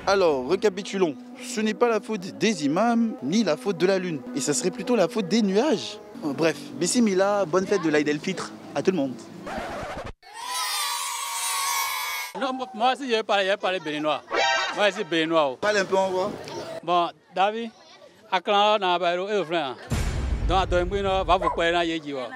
Alors, récapitulons. Ce n'est pas la faute des imams, ni la faute de la lune. Et ce serait plutôt la faute des nuages. Bref, Bismillah, bonne fête de l'Aïd el-Fitr à tout le monde. Non, moi aussi, je vais parler béninois. Moi aussi, béninois. Parle un peu en voix. Bon, David, à Clan, on a un frère. Donc, à Dombino, va vous parler dans Yéjiwa.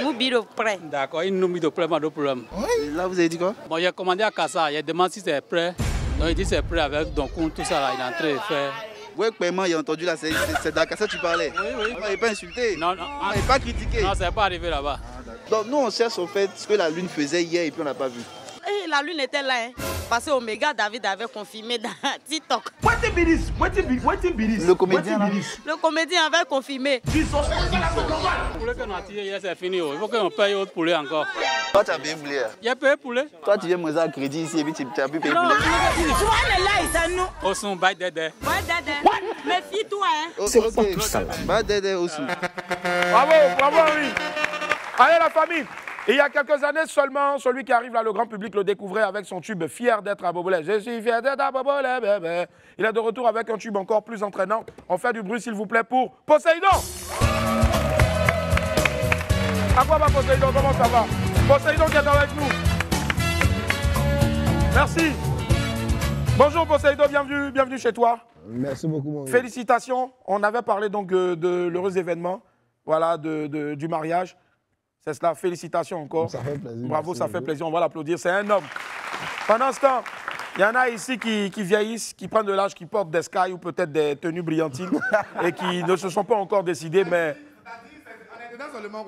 Nous bidons prêt. D'accord, il nous met de prêt, pas de problème. Là, vous avez dit quoi? Bon, j'ai commandé à Kassa, il demande si c'est prêt. Donc, il dit c'est prêt avec donc tout ça, là, il est en train de faire. Ouais, paiement, il a entendu là, c'est dans Kassa que tu parlais. Oui, oui. On n'avait pas insulté. Non, non. On n'avait pas critiqué. Non, ça n'est pas arrivé là-bas. Donc, nous, on cherche au fait ce que la lune faisait hier et puis on n'a pas vu. Et la lune était là, hein. Parce que Omega David avait confirmé dans TikTok. Le comédien là. Le comédien avait confirmé. Le poulet qu'on a tiré hier, c'est fini. Il faut qu'on paye autre poulet encore. Toi, tu as payé poulet. Il a payé poulet. Toi, tu viens me à crédit ici et puis tu as pu payer poulet. Non, tu vois, elle est là, il s'en nous. Au son, bye dédé. Bye dédé. Méfie-toi, hein. C'est quoi tout ça? Bye dédé au son. Bravo, bravo, oui. Allez, la famille. Et il y a quelques années seulement, celui qui arrive là, le grand public le découvrait avec son tube Fier d'être à Bobolais. Je suis fier d'être à Bobolais, bébé. Il est de retour avec un tube encore plus entraînant. On fait du bruit, s'il vous plaît, pour Poséidon. À quoi va Poséidon? Comment ça va? Poséidon qui est avec nous. Merci. Bonjour Poséidon, bienvenue chez toi. Merci beaucoup, mon gars. Félicitations. On avait parlé donc de l'heureux événement, voilà, du mariage. C'est cela, félicitations encore. Ça fait plaisir. Bravo, ça fait plaisir, on va l'applaudir. C'est un homme. Pendant ce temps, il y en a ici qui vieillissent, qui prennent de l'âge, qui portent des Sky ou peut-être des tenues brillantines et qui ne se sont pas encore décidés, mais...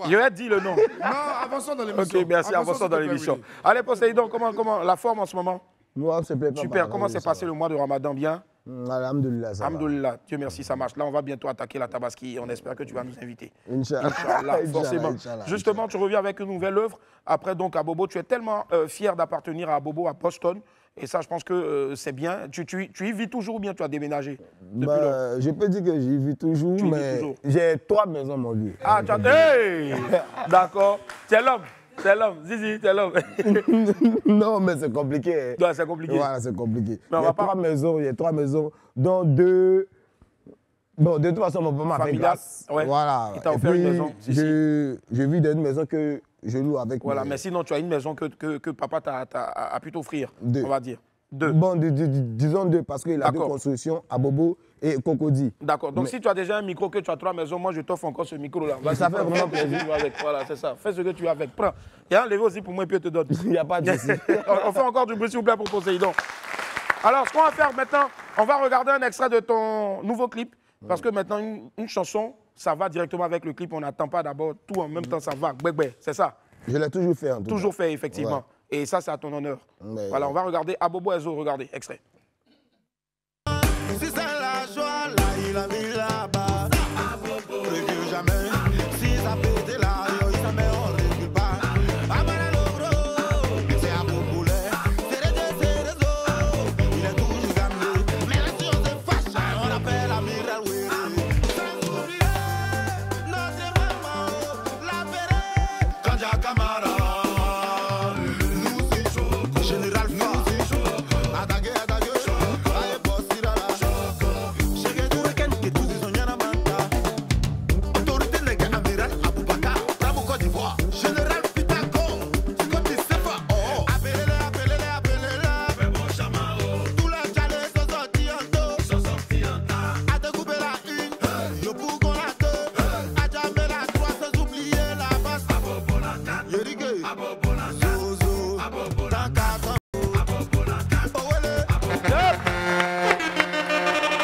Je vais dire le nom. Non, avançons dans l'émission. Ok, merci, avançons dans l'émission. Allez, Poséidon, comment la forme en ce moment? Moi, c'est plaît pas. Super, comment s'est passé le mois de Ramadan? Bien? Alhamdulillah, ça va. Alhamdulillah, Dieu merci, ça marche. Là, on va bientôt attaquer la Tabaski et on espère que tu vas nous inviter. Inch'Allah. Inch'Allah, forcément. Inch'Allah. Justement, tu reviens avec une nouvelle œuvre. Après, donc, à Bobo, tu es tellement fier d'appartenir à Bobo, à Boston. Et ça, je pense que c'est bien. Tu y vis toujours ou bien tu as déménagé depuis lors? Je peux dire que j'y vis toujours, mais j'ai 3 maisons, mon vieux. Ah, tu as... Hey. D'accord. Tu es l'homme. C'est l'homme, Zizi, c'est l'homme. Non, mais c'est compliqué. Ouais, c'est compliqué. Voilà, c'est compliqué. Mais il y a 3 maisons, dont 2... Bon, de toute façon, mon papa m'a fait grâce. Ouais. Voilà. Il t'a offert une maison. Je vis dans une maison que je loue avec... Voilà, mais sinon, tu as une maison que papa a pu t'offrir, on va dire. 2. Bon, disons 2, parce qu'il a 2 constructions à Bobo et Cocody. D'accord. Donc, si tu as déjà un micro, que tu as 3 maisons, moi, je t'offre encore ce micro-là. Ça fait vraiment plaisir. Voilà, c'est ça. Fais ce que tu as avec. Prends. Il y a un levé aussi pour moi et puis je te donne. Il n'y a pas de souci. On fait encore du bruit, s'il vous plaît, pour Poséidon. Alors, ce qu'on va faire maintenant, on va regarder un extrait de ton nouveau clip. Parce que maintenant, une chanson, ça va directement avec le clip. On n'attend pas d'abord tout en même temps, ça va. C'est ça. Je l'ai toujours fait, en tout cas. Toujours fait, effectivement. Ouais. Et ça, c'est à ton honneur. Mais voilà, on va regarder Abobo Ezo, regardez, extrait. Si c'est la joie, là, il a mis là-bas. Recule jamais. Si ça pété là, il s'en met, on recule pas. C'est à Bobo, c'est les autres. Il est toujours gagné. Mais là, si on se fâche, on appelle la Miral Wiri. Sans oublier notre maman, la verrée. Quand j'ai camarade. Général Fa,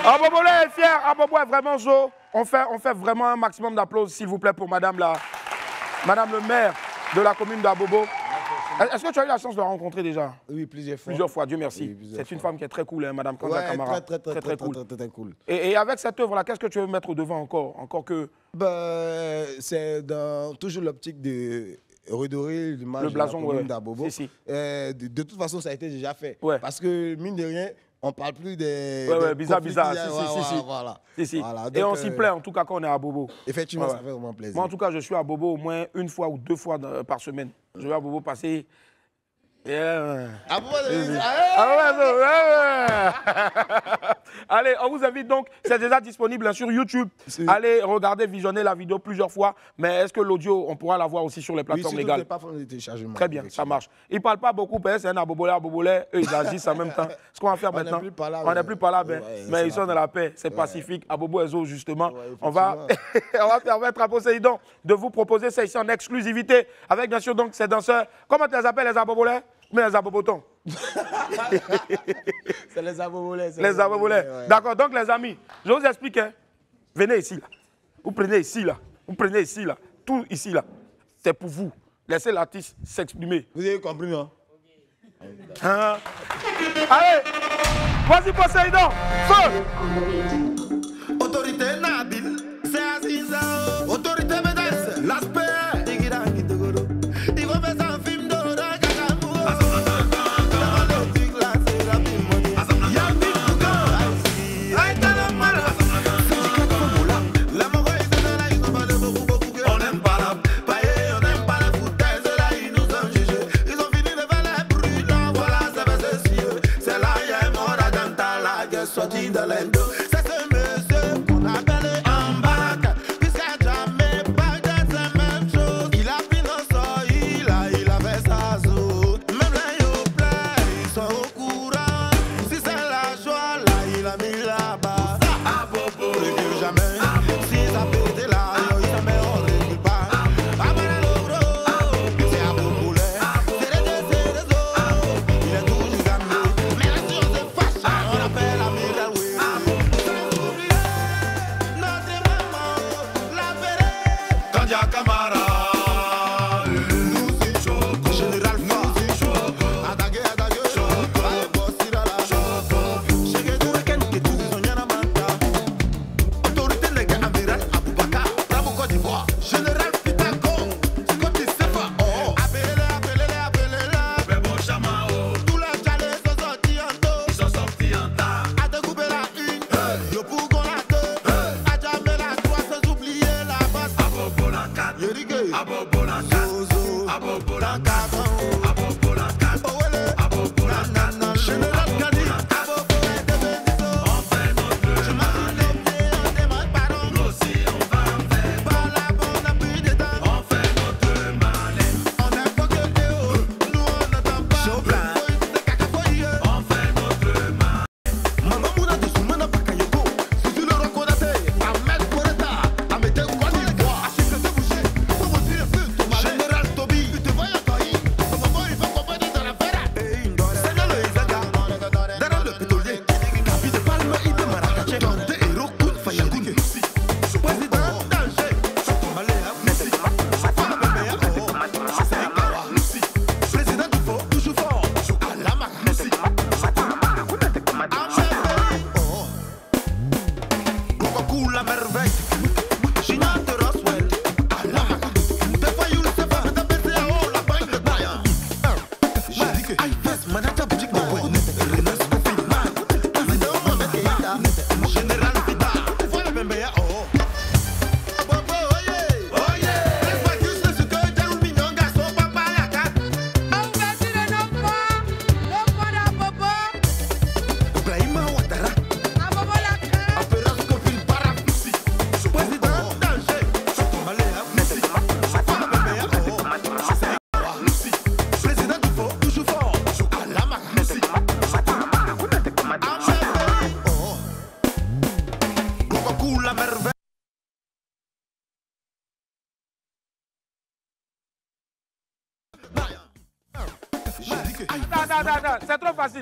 Abobolé est fier, Abobo est vraiment chaud. On fait vraiment un maximum d'applaudissements, s'il vous plaît, pour madame le maire de la commune d'Abobo. Est-ce que tu as eu la chance de la rencontrer déjà? Oui, plusieurs fois. Plusieurs fois, Dieu merci. Oui, c'est une femme qui est très cool, hein, madame Kanja Kamara. Très cool. Et avec cette œuvre-là, qu'est-ce que tu veux mettre au devant encore que... C'est dans toujours l'optique de redorer l'image de la commune d'Abobo. De toute façon, ça a été déjà fait. Parce que, mine de rien, on ne parle plus des... bizarre. Voilà. Et on s'y plaît, en tout cas, quand on est à Bobo. Effectivement, ça fait vraiment plaisir. Moi, en tout cas, je suis à Bobo au moins 1 fois ou 2 fois par semaine. Je vais à Bobo passer... Allez, on vous invite donc, c'est déjà disponible sur YouTube. Allez regarder, visionner la vidéo plusieurs fois. Mais est-ce que l'audio, on pourra la voir aussi sur les plateformes légales? Très bien, ça marche. Ils ne parlent pas beaucoup, c'est un abobolé, eux ils agissent en même temps. Ce qu'on va faire maintenant, on n'est plus pas là, mais ils sont dans la paix, c'est pacifique. À Bobo Ezo, justement, on va permettre à Poséidon de vous proposer ça ici en exclusivité avec bien sûr donc ces danseurs. Comment tu les appelles, les abobolais? Mais les abobotons. C'est les abobolais. Les abobolais. D'accord, donc les amis, je vous explique. Hein. Venez ici, là. Vous prenez ici, là. Vous prenez ici, là. Tout ici, là. C'est pour vous. Laissez l'artiste s'exprimer. Vous avez compris, non? Hein? Allez, vas-y, Poséidon. Feu. Autorité Nabil, c'est Aziza. Autorité Médès, l'aspect. Il va faire un film d'horreur. Sorti de l'endo, c'est ce monsieur qu'on appelle un bac. Puisqu'à jamais pas d'être la même chose. Il a pris nos sorts, il a fait sa zone. Même les yoplais, ils sont au courant. Si c'est la joie, là, il a mis là-bas. À Bobo, le vieux jamais. Si ça pété là, il s'en met hors de pas. À Manalobro, c'est à Bobo, c'est des autres. Il est toujours gamé. Mais la science est fâche, on appelle la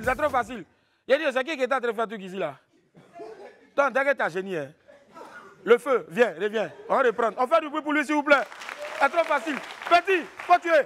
C'est trop facile. Il a dit, c'est qui est en train de faire tout ici là? Attends, t'inquiète, t'as génie. Hein. Le feu, viens, viens. On va reprendre. On fait du bruit pour lui, s'il vous plaît. C'est trop facile. Petit, faut tuer.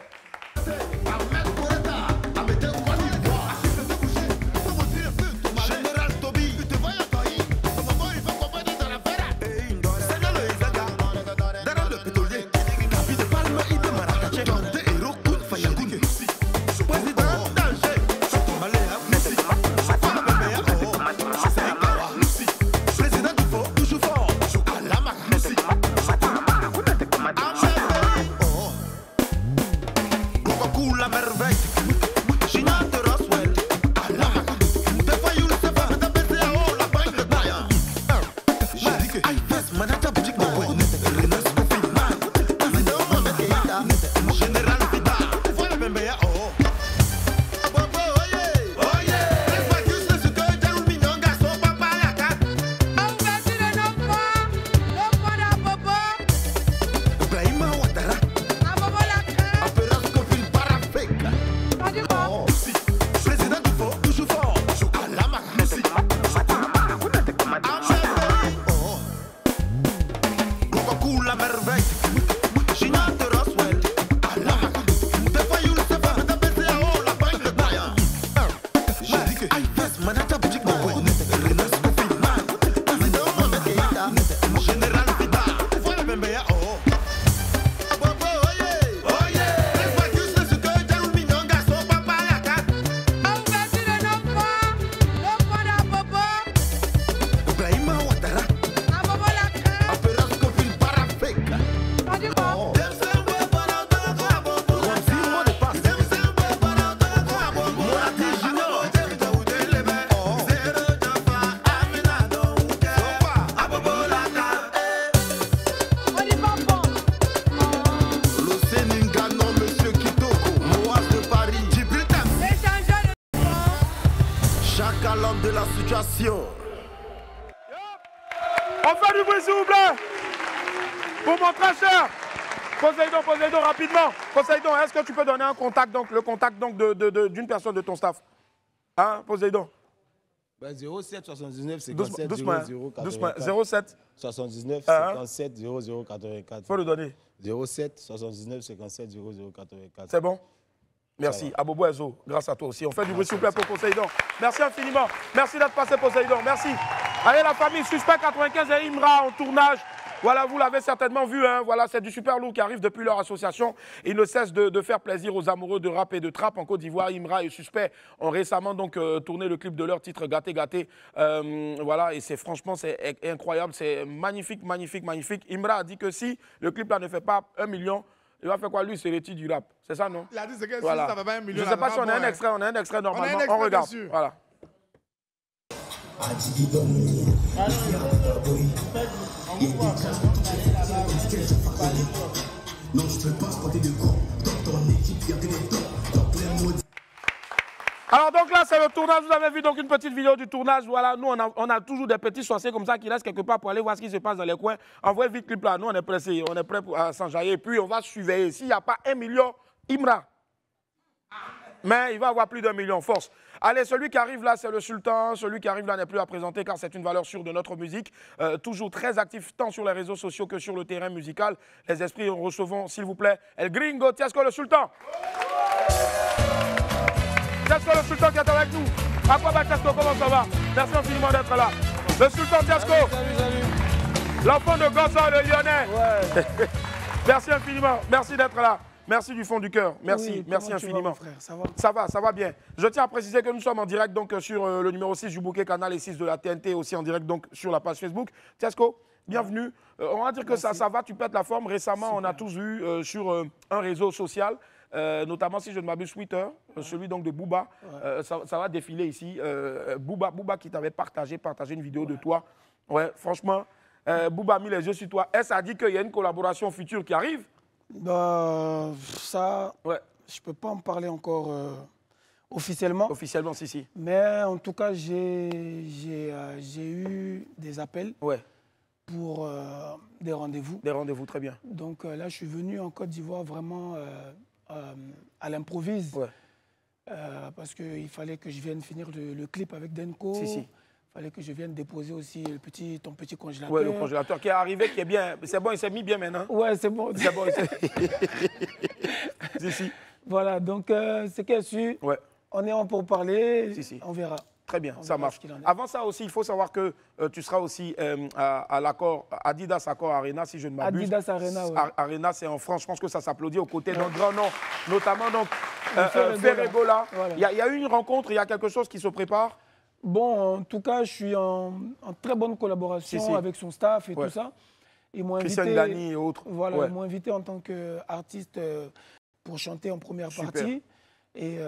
De la situation. On fait du bruit, s'il vous plaît. Pour mon très cher Poséidon, rapidement. Poséidon, est-ce que tu peux donner un contact, donc le contact donc d'une personne de ton staff? Hein, Poséidon? 07 79 57 00 84. 07 79 57 00 84. Faut le donner. 07 79 57 00 84. C'est bon? Merci. Abobo Ezo, grâce à toi aussi. On fait du bruit, s'il vous plaît, pour Poséidon. Merci infiniment. Merci d'être passé, Poséidon. Merci. Allez, la famille, Suspect 95 et Imra en tournage. Voilà, vous l'avez certainement vu. Hein. Voilà, c'est du super lourd qui arrive depuis leur association. Ils ne cessent de faire plaisir aux amoureux de rap et de trap en Côte d'Ivoire. Imra et Suspect ont récemment donc tourné le clip de leur titre Gâté Gâté. Voilà, et c'est franchement, c'est incroyable. C'est magnifique, magnifique, magnifique. Imra a dit que si le clip là ne fait pas 1 million, il va faire quoi, lui? C'est l'étude du rap. C'est ça, non? Il a dit que voilà. Si ça va pas 1 million. Je ne sais pas si on a un extrait. On a un extrait normalement. On regarde. Voilà. Non, je ne peux pas porter de corps. Dans ton équipe, il y a que des torts. Dans plein mode. Alors donc là, c'est le tournage. Vous avez vu donc une petite vidéo du tournage. Voilà, nous, on a toujours des petits sorciers comme ça qui restent quelque part pour aller voir ce qui se passe dans les coins. Envoyez vite clip là. Nous, on est pressés. On est prêts à s'enjailler. Puis, on va surveiller. S'il n'y a pas 1 million, Imra. Mais il va avoir plus d'1 million, force. Allez, celui qui arrive là, c'est le Sultan. Celui qui arrive là n'est plus à présenter car c'est une valeur sûre de notre musique. Toujours très actif tant sur les réseaux sociaux que sur le terrain musical. Les esprits, recevons, s'il vous plaît, El Gringo, Tiasco le Sultan. Tiasco le Sultan qui est avec nous. Aquaba Tiasco, comment ça va? Merci infiniment d'être là. Le Sultan Tiasco. Salut. L'enfant de Gonzalo, le Lyonnais. Ouais. Merci infiniment. Merci d'être là. Merci du fond du cœur. Merci, oui, merci infiniment. Vas, frère, ça va bien. Je tiens à préciser que nous sommes en direct donc, sur le numéro 6 du bouquet canal et 6 de la TNT, aussi en direct donc, sur la page Facebook. Tiasco, bienvenue. On va dire que ça va, tu pètes la forme. Récemment, super. On a tous vu sur un réseau social, notamment si je ne m'abuse Twitter, celui donc de Booba. Ouais. Ça va défiler ici. Booba qui t'avait partagé une vidéo de toi. Ouais, franchement, Booba a mis les yeux sur toi. Est-ce a dit qu'il y a une collaboration future qui arrive? Ça, ouais. Je ne peux pas en parler encore officiellement. Officiellement, si. Mais en tout cas, j'ai eu des appels pour des rendez-vous. Des rendez-vous, très bien. Donc là, je suis venu en Côte d'Ivoire vraiment à l'improvise. Ouais. Parce qu'il fallait que je vienne finir le clip avec Denko. Il fallait que je vienne déposer aussi ton petit congélateur. Oui, le congélateur qui est arrivé, qui est bien. C'est bon, il s'est mis bien maintenant. Ouais, c'est bon. C'est bon. Si. Voilà, donc ce qui est sûr, on est en pour parler, on verra. Très bien, ça marche. Avant ça aussi, il faut savoir que tu seras aussi à l'accord Adidas Accor Arena, si je ne m'abuse. Adidas Arena, oui. Arena, c'est en France. Je pense que ça s'applaudit aux côtés d'un grand nom, notamment donc Ferregola. Voilà. Il y a eu une rencontre, il y a quelque chose qui se prépare. Bon, en tout cas, je suis en très bonne collaboration avec son staff et tout ça. Ils m'ont invité, Christian Gani et autres. Voilà, ils m'ont invité en tant qu'artiste pour chanter en première partie. Et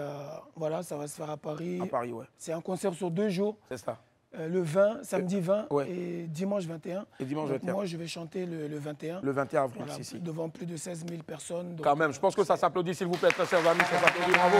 voilà, ça va se faire à Paris. À Paris, ouais. C'est un concert sur 2 jours. C'est ça. Le 20, samedi 20 et dimanche 21. Et dimanche donc 21. Moi, je vais chanter le 21. Le 21 avril, voilà, devant plus de 16 000 personnes. Donc, quand même, je pense que ça s'applaudit, s'il vous plaît, très chers amis, ça s'applaudit, bravo.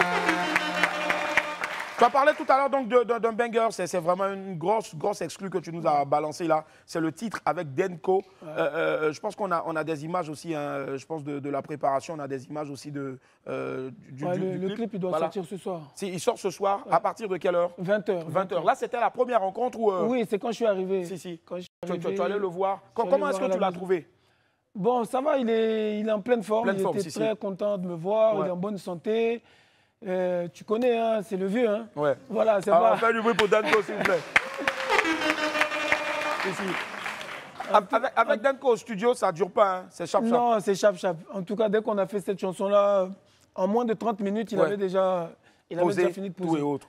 Tu as parlé tout à l'heure donc d'un banger, c'est vraiment une grosse exclue que tu nous as balancé là. C'est le titre avec Denko. Je pense qu'on a des images aussi, hein, je pense de la préparation, on a des images aussi du le clip, il doit sortir ce soir. Il sort ce soir, à partir de quelle heure? 20h. 20h. Là, c'était la première rencontre où... Oui, c'est quand je suis arrivé. Si. Quand je suis arrivé, tu allais le voir. Comment est-ce que tu l'as trouvé? Bon, ça va, il est en pleine forme. Il était très content de me voir, il est en bonne santé. Tu connais, hein, c'est le vieux. Hein. Ouais. Voilà, c'est pas... On fait du bruit pour Denko, s'il vous plaît. Avec Denko au studio, ça ne dure pas, hein. C'est chap-chap. Non, c'est chap-chap. En tout cas, dès qu'on a fait cette chanson-là, en moins de 30 minutes, il avait déjà fini de poser. Tout et autres,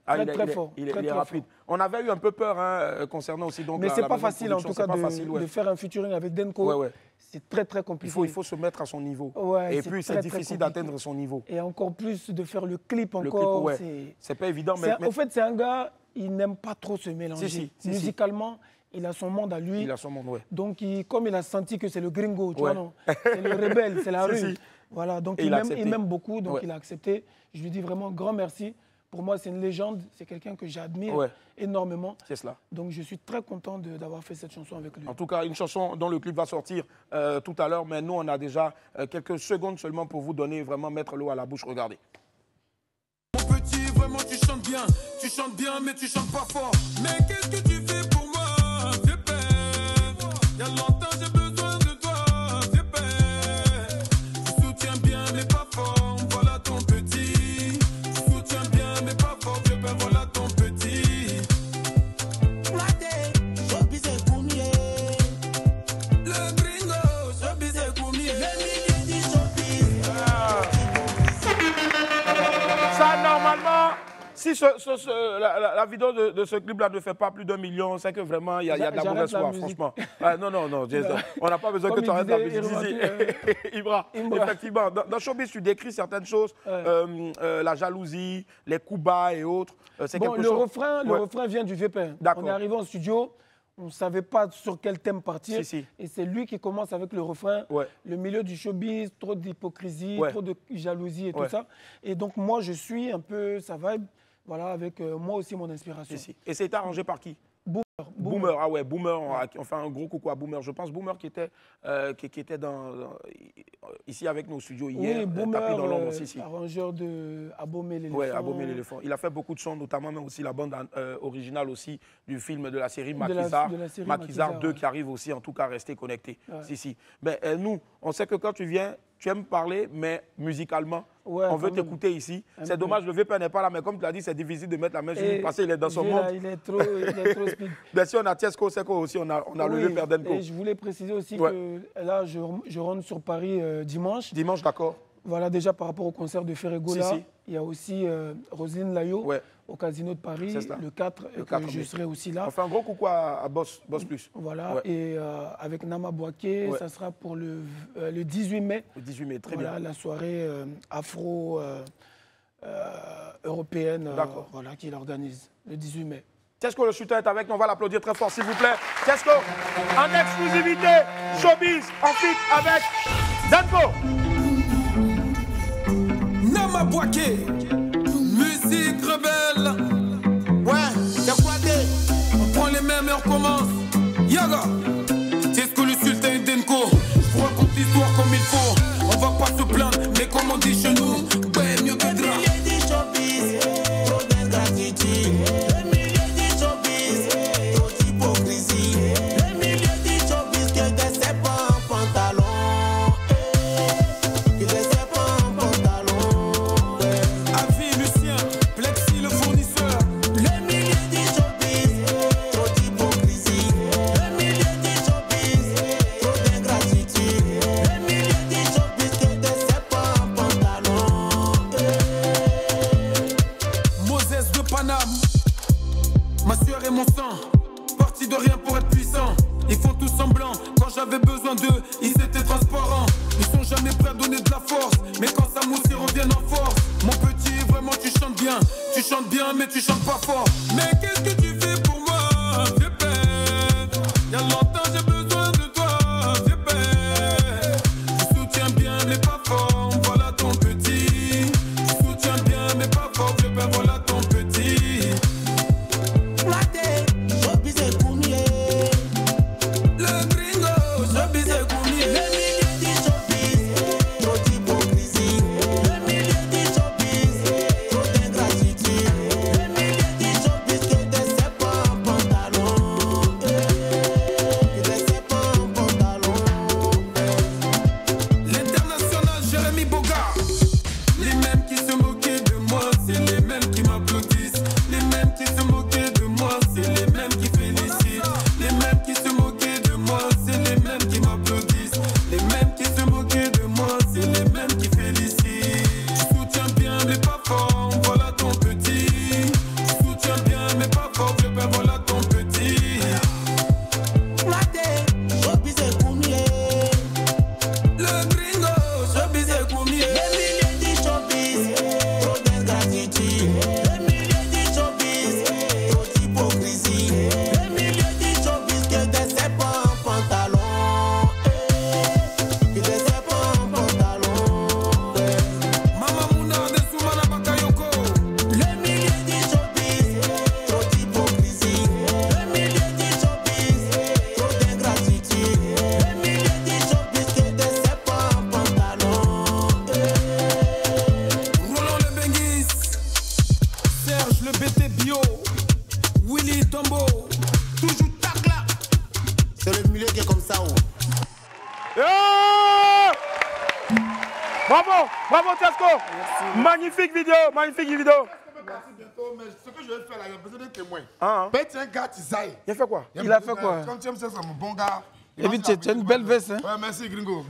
très fort. Il est rapide. On avait eu un peu peur concernant aussi... Donc, mais ce n'est pas facile, en tout cas, de faire un featuring avec Denko. C'est très compliqué. Il faut se mettre à son niveau. Et puis, c'est difficile d'atteindre son niveau. Et encore plus de faire le clip encore. C'est pas évident. En fait, c'est un gars, il n'aime pas trop se mélanger. Musicalement, il a son monde à lui. Il a son monde, Donc, comme il a senti que c'est le gringo, tu vois, non, c'est le rebelle, c'est la rue. Voilà, donc il m'aime beaucoup, donc il a accepté. Je lui dis vraiment grand merci. Pour moi, c'est une légende, c'est quelqu'un que j'admire énormément. C'est cela. Donc, je suis très content d'avoir fait cette chanson avec lui. En tout cas, une chanson dont le clip va sortir tout à l'heure, mais nous, on a déjà quelques secondes seulement pour vous donner, vraiment mettre l'eau à la bouche. Regardez. Mon petit, vraiment, tu chantes bien, mais tu chantes pas fort. Mais qu'est-ce que tu fais pour moi? J'ai peur. Il y a longtemps, j'ai besoin de toi. J'ai peur. Tu soutiens bien, mais pas fort. Voilà ton petit. Voilà ton petit. Le gringo, showbiz et Koumie. Ça, normalement, si la vidéo de ce clip-là ne fait pas plus d'1 million, c'est que vraiment, il y a de la mauvaise foi, franchement. Non, on n'a pas besoin que tu arrêtes la musique. Ibra, effectivement, dans Showbiz, tu décris certaines choses, la jalousie, les coups bas et autres. Bon, le refrain vient du vieux père. On est arrivé en studio, on ne savait pas sur quel thème partir. Et c'est lui qui commence avec le refrain. Le milieu du showbiz, trop d'hypocrisie, trop de jalousie et tout ça. Et donc, moi, je suis un peu sa vibe. Voilà, avec moi aussi mon inspiration. Et c'est arrangé par qui? Boomer. Ah ouais, Boomer, on fait un gros coucou à Boomer. Je pense Boomer qui était ici avec nos studios hier. Oui, Boomer, arrangeur de Abomey l'éléphant. Oui, Abomey l'éléphant. Il a fait beaucoup de sons, notamment même aussi la bande originale aussi du film de la série Maquisard 2 qui arrive aussi, en tout cas, rester connecté. Mais nous, on sait que quand tu viens, tu aimes parler, mais musicalement, on veut t'écouter ici. C'est dommage, le vieux père n'est pas là, mais comme tu l'as dit, c'est difficile de mettre la main sur lui parce qu'il est dans son monde. Il est trop speed. Mais si on a Tiesco Seko aussi, on a le vieux père Denko. Et je voulais préciser aussi que là, je rentre sur Paris dimanche. Dimanche, d'accord. Voilà, déjà par rapport au concert de Ferregola, il y a aussi Roselyne Layo au Casino de Paris, le 4, je serai aussi là. On fait un gros coucou à Boss Plus. Voilà, et avec Nama Bouaké, ça sera pour le 18 mai. Le 18 mai, très bien. La soirée afro-européenne voilà, qui l'organise, le 18 mai. Tiesco le shooter est avec nous, on va l'applaudir très fort s'il vous plaît. Tiesco, en exclusivité, Showbiz, en feat avec Denko. Nama Bouaké, musique rebelle. Ouais, c'est quoi on prend les mêmes et on commence. Yaga, Tiesco le sultan et Denko. Je raconte l'histoire comme il faut. On va pas se plaindre, mais comme on dit chez nous, ouais, mieux que drap. Showbiz, trop d'ingratitude. Le milieu du showbiz, pas de puissants. Ils font tout semblant, quand j'avais besoin d'eux, ils étaient transparents. Ils sont jamais prêts à donner de la force, mais quand ça mousse, ils reviennent en force. Mon petit, vraiment tu chantes bien, mais tu chantes pas fort. Mais qu'est-ce que tu fais pour moi, vieux père? Y'a longtemps j'ai besoin de toi, vieux père. Tu soutiens bien, mais pas fort, voilà ton petit. Tu soutiens bien, mais pas fort, vieux père, voilà ton petit. Bravo Tesco. Magnifique vidéo. Merci bientôt, mais ce que je vais faire là, il y a besoin d'un témoin. Petit un gars, Tisaï. Il a fait quoi? Il a fait quoi? Comme tu aimes ça, c'est mon bon gars. Et puis tu as une belle veste. Hein? Ouais, merci Gringo.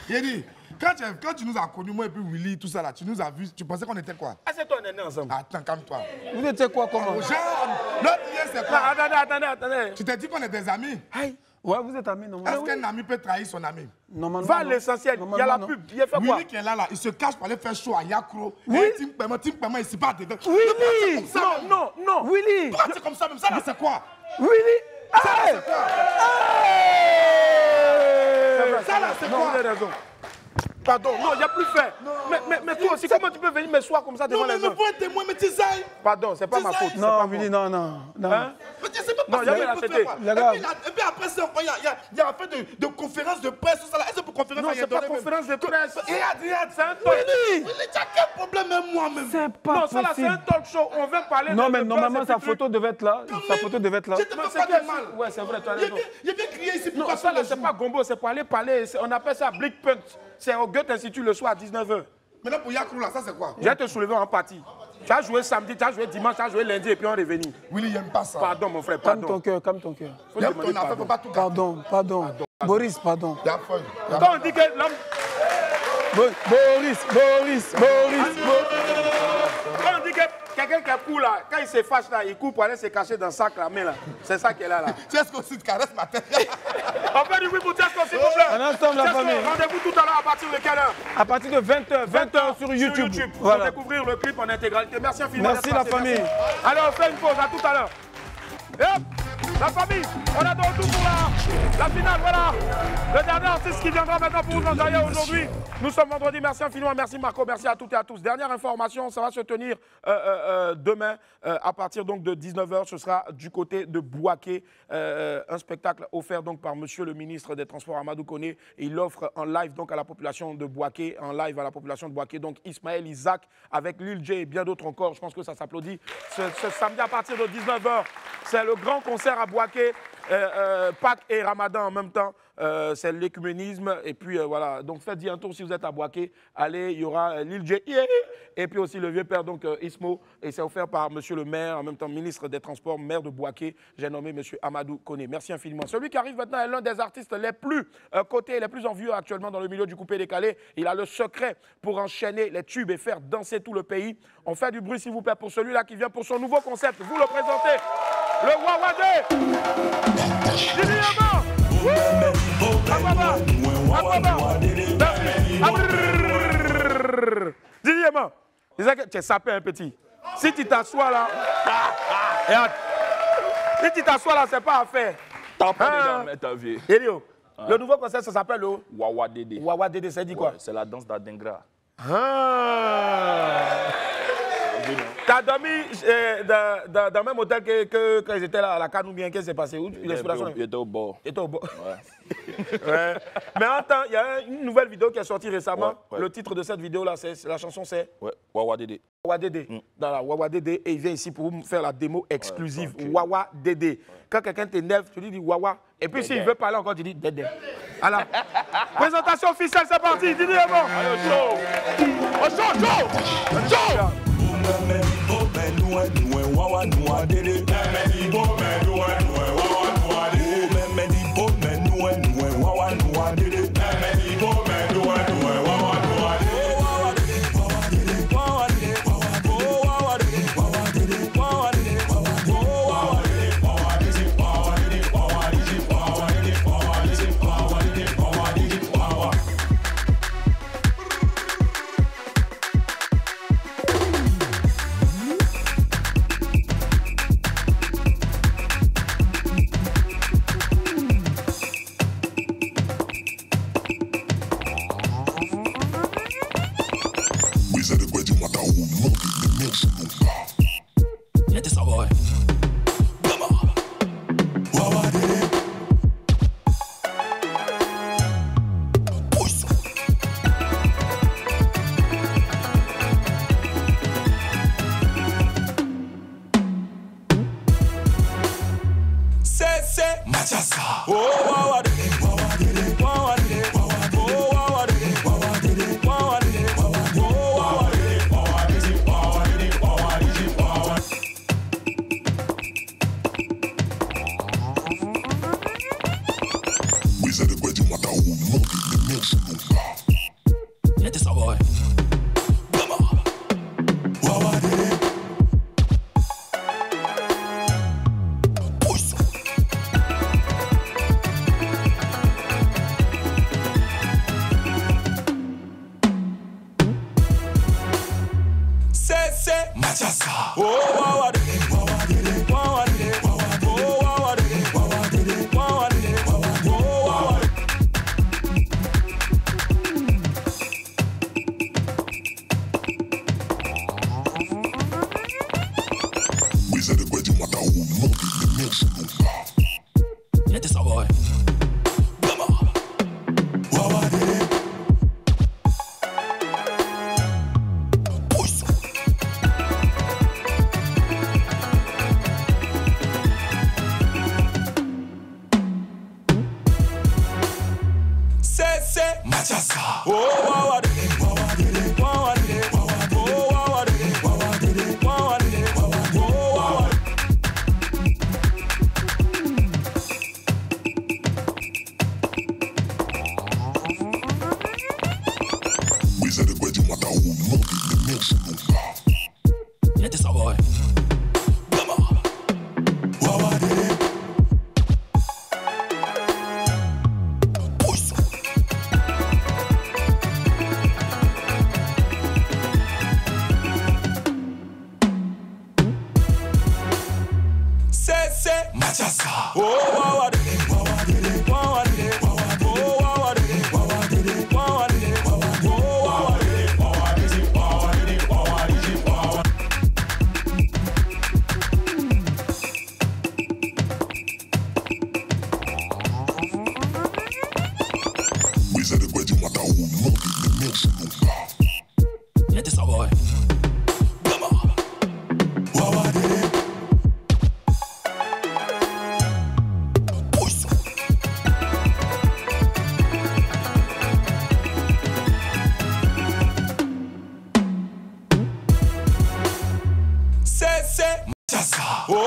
Il a dit, quand tu nous as connus, moi et puis Willy, tout ça là, tu nous as vus, tu pensais qu'on était quoi? Ah, c'est toi, on est nés ensemble. Attends, calme-toi. Vous étiez quoi, comment? L'autre lien, c'est quoi? Attendez. Tu t'es dit qu'on est des amis? Aïe. Ouais, vous êtes amis, normalement. Est-ce qu'un ami peut trahir son ami? Normalement. Va à l'essentiel, il y a la pub, il a fait quoi? Willy qui est là, il se cache pour aller faire show à Yakro. Oui. Et Tim Paiement, il s'y bat devant. Willy! Non. Willy! Pourquoi c'est comme ça même? Ça là, c'est quoi? Willy! Ça là, c'est quoi? Ça là, c'est quoi? Vous avez raison. Pardon, non, il n'y a plus fait. Mais toi aussi, comment tu peux venir m'asseoir comme ça devant les gens? Non, mais faut être témoin, mais tu sais. Pardon, c'est pas ma faute. Non, Willy, non. Hein? Mais tu sais pas non, il y avait la tête. Et puis après ça, il y a un peu de conférence de presse, tout ça là. Est-ce que pour conférence non, c'est pas conférence de presse. Regarde, c'est un talk show. Willy, tu as quel problème même moi-même? C'est pas possible. Non, ça là, c'est un talk show. On veut parler non, mais normalement, sa photo devait être là. Sa photo devait être là. C'était pas de mal. Ouais, c'est vrai, tu as raison. Il vient crier ici. Non, ça là, c'est pas gombo, c'est pour aller parler. On appelle ça Blick Punch. C'est au Goethe Institut le soir à 19h. Maintenant pour Yakrou là, ça c'est quoi? Je vais te soulever en partie. Tu as joué samedi, tu as joué dimanche, tu as joué lundi et puis on est revenu. Willy, il n'aime pas ça. Pardon mon frère, pardon. Calme ton cœur. Pardon. Boris, pardon. Quand on dit que l'homme... Boris. Quand on dit que quelqu'un qui a couru là, quand il se fâche là, il court pour aller se cacher dans le sac là, mais là, c'est ça qu'elle a là. Tesco aussi te caresse ma tête. On fait du oui pour Tesco s'il vous plaît. Un instant la famille. Rendez-vous tout à l'heure à partir de quelle heure? À partir de 20h sur YouTube. Voilà. Pour découvrir le clip en intégralité. Merci infiniment. Merci la famille. Allez, on fait une pause, à tout à l'heure. Et hop, la famille, on est de retour pour la finale, voilà. Le dernier artiste qui viendra maintenant pour vous enjailler aujourd'hui. Nous sommes vendredi, merci infiniment, merci Marco, merci à toutes et à tous. Dernière information, ça va se tenir demain à partir donc de 19h. Ce sera du côté de Bouaké, un spectacle offert donc par monsieur le ministre des Transports Amadou Koné. Il offre en live donc à la population de Bouaké, donc Ismaël Isaac avec Lil J et bien d'autres encore. Je pense que ça s'applaudit ce samedi à partir de 19h. C'est le grand concert à Bouaké, Pâques et Ramadan en même temps. C'est l'écuménisme. Et puis voilà, donc faites-y un tour si vous êtes à Bouaké. Allez, il y aura Lil J et puis aussi le vieux père, donc Ismo. Et c'est offert par monsieur le maire, en même temps ministre des Transports, maire de Bouaké. J'ai nommé monsieur Amadou Koné. Merci infiniment. Celui qui arrive maintenant est l'un des artistes les plus cotés, les plus envieux actuellement dans le milieu du coupé-décalé. Il a le secret pour enchaîner les tubes et faire danser tout le pays. On fait du bruit s'il vous plaît pour celui-là qui vient pour son nouveau concept. Vous le présentez. Le Wawadé. Didi Yama. Didi Yama. C'est ça que tu es sapé un petit. Si tu t'assois là. Si tu t'assois là, c'est pas à faire. T'as pas de ta vie. Elio, le nouveau concept, ça s'appelle le Wawadédé. Wawadédé, ça dit quoi? C'est la danse d'Adingra. T'as dormi dans le même hôtel que quand ils étaient là à la canne ou bien qu'est-ce qui s'est passé? Il était au bord. Il était au bord. Ouais. Mais attends, il y a une nouvelle vidéo qui est sortie récemment. Ouais. Le titre de cette vidéo-là, la chanson c'est Wawadédé. Wawadédé. Dans la Wawadédé, et il vient ici pour faire la démo exclusive. Wawadédé. Quand quelqu'un t'énerve, tu lui dis Wawa. Et puis s'il veut parler encore, tu dis Dédé. Alors, présentation officielle, c'est parti. Dis-lui avant. Allez, chaud.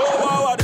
Oh,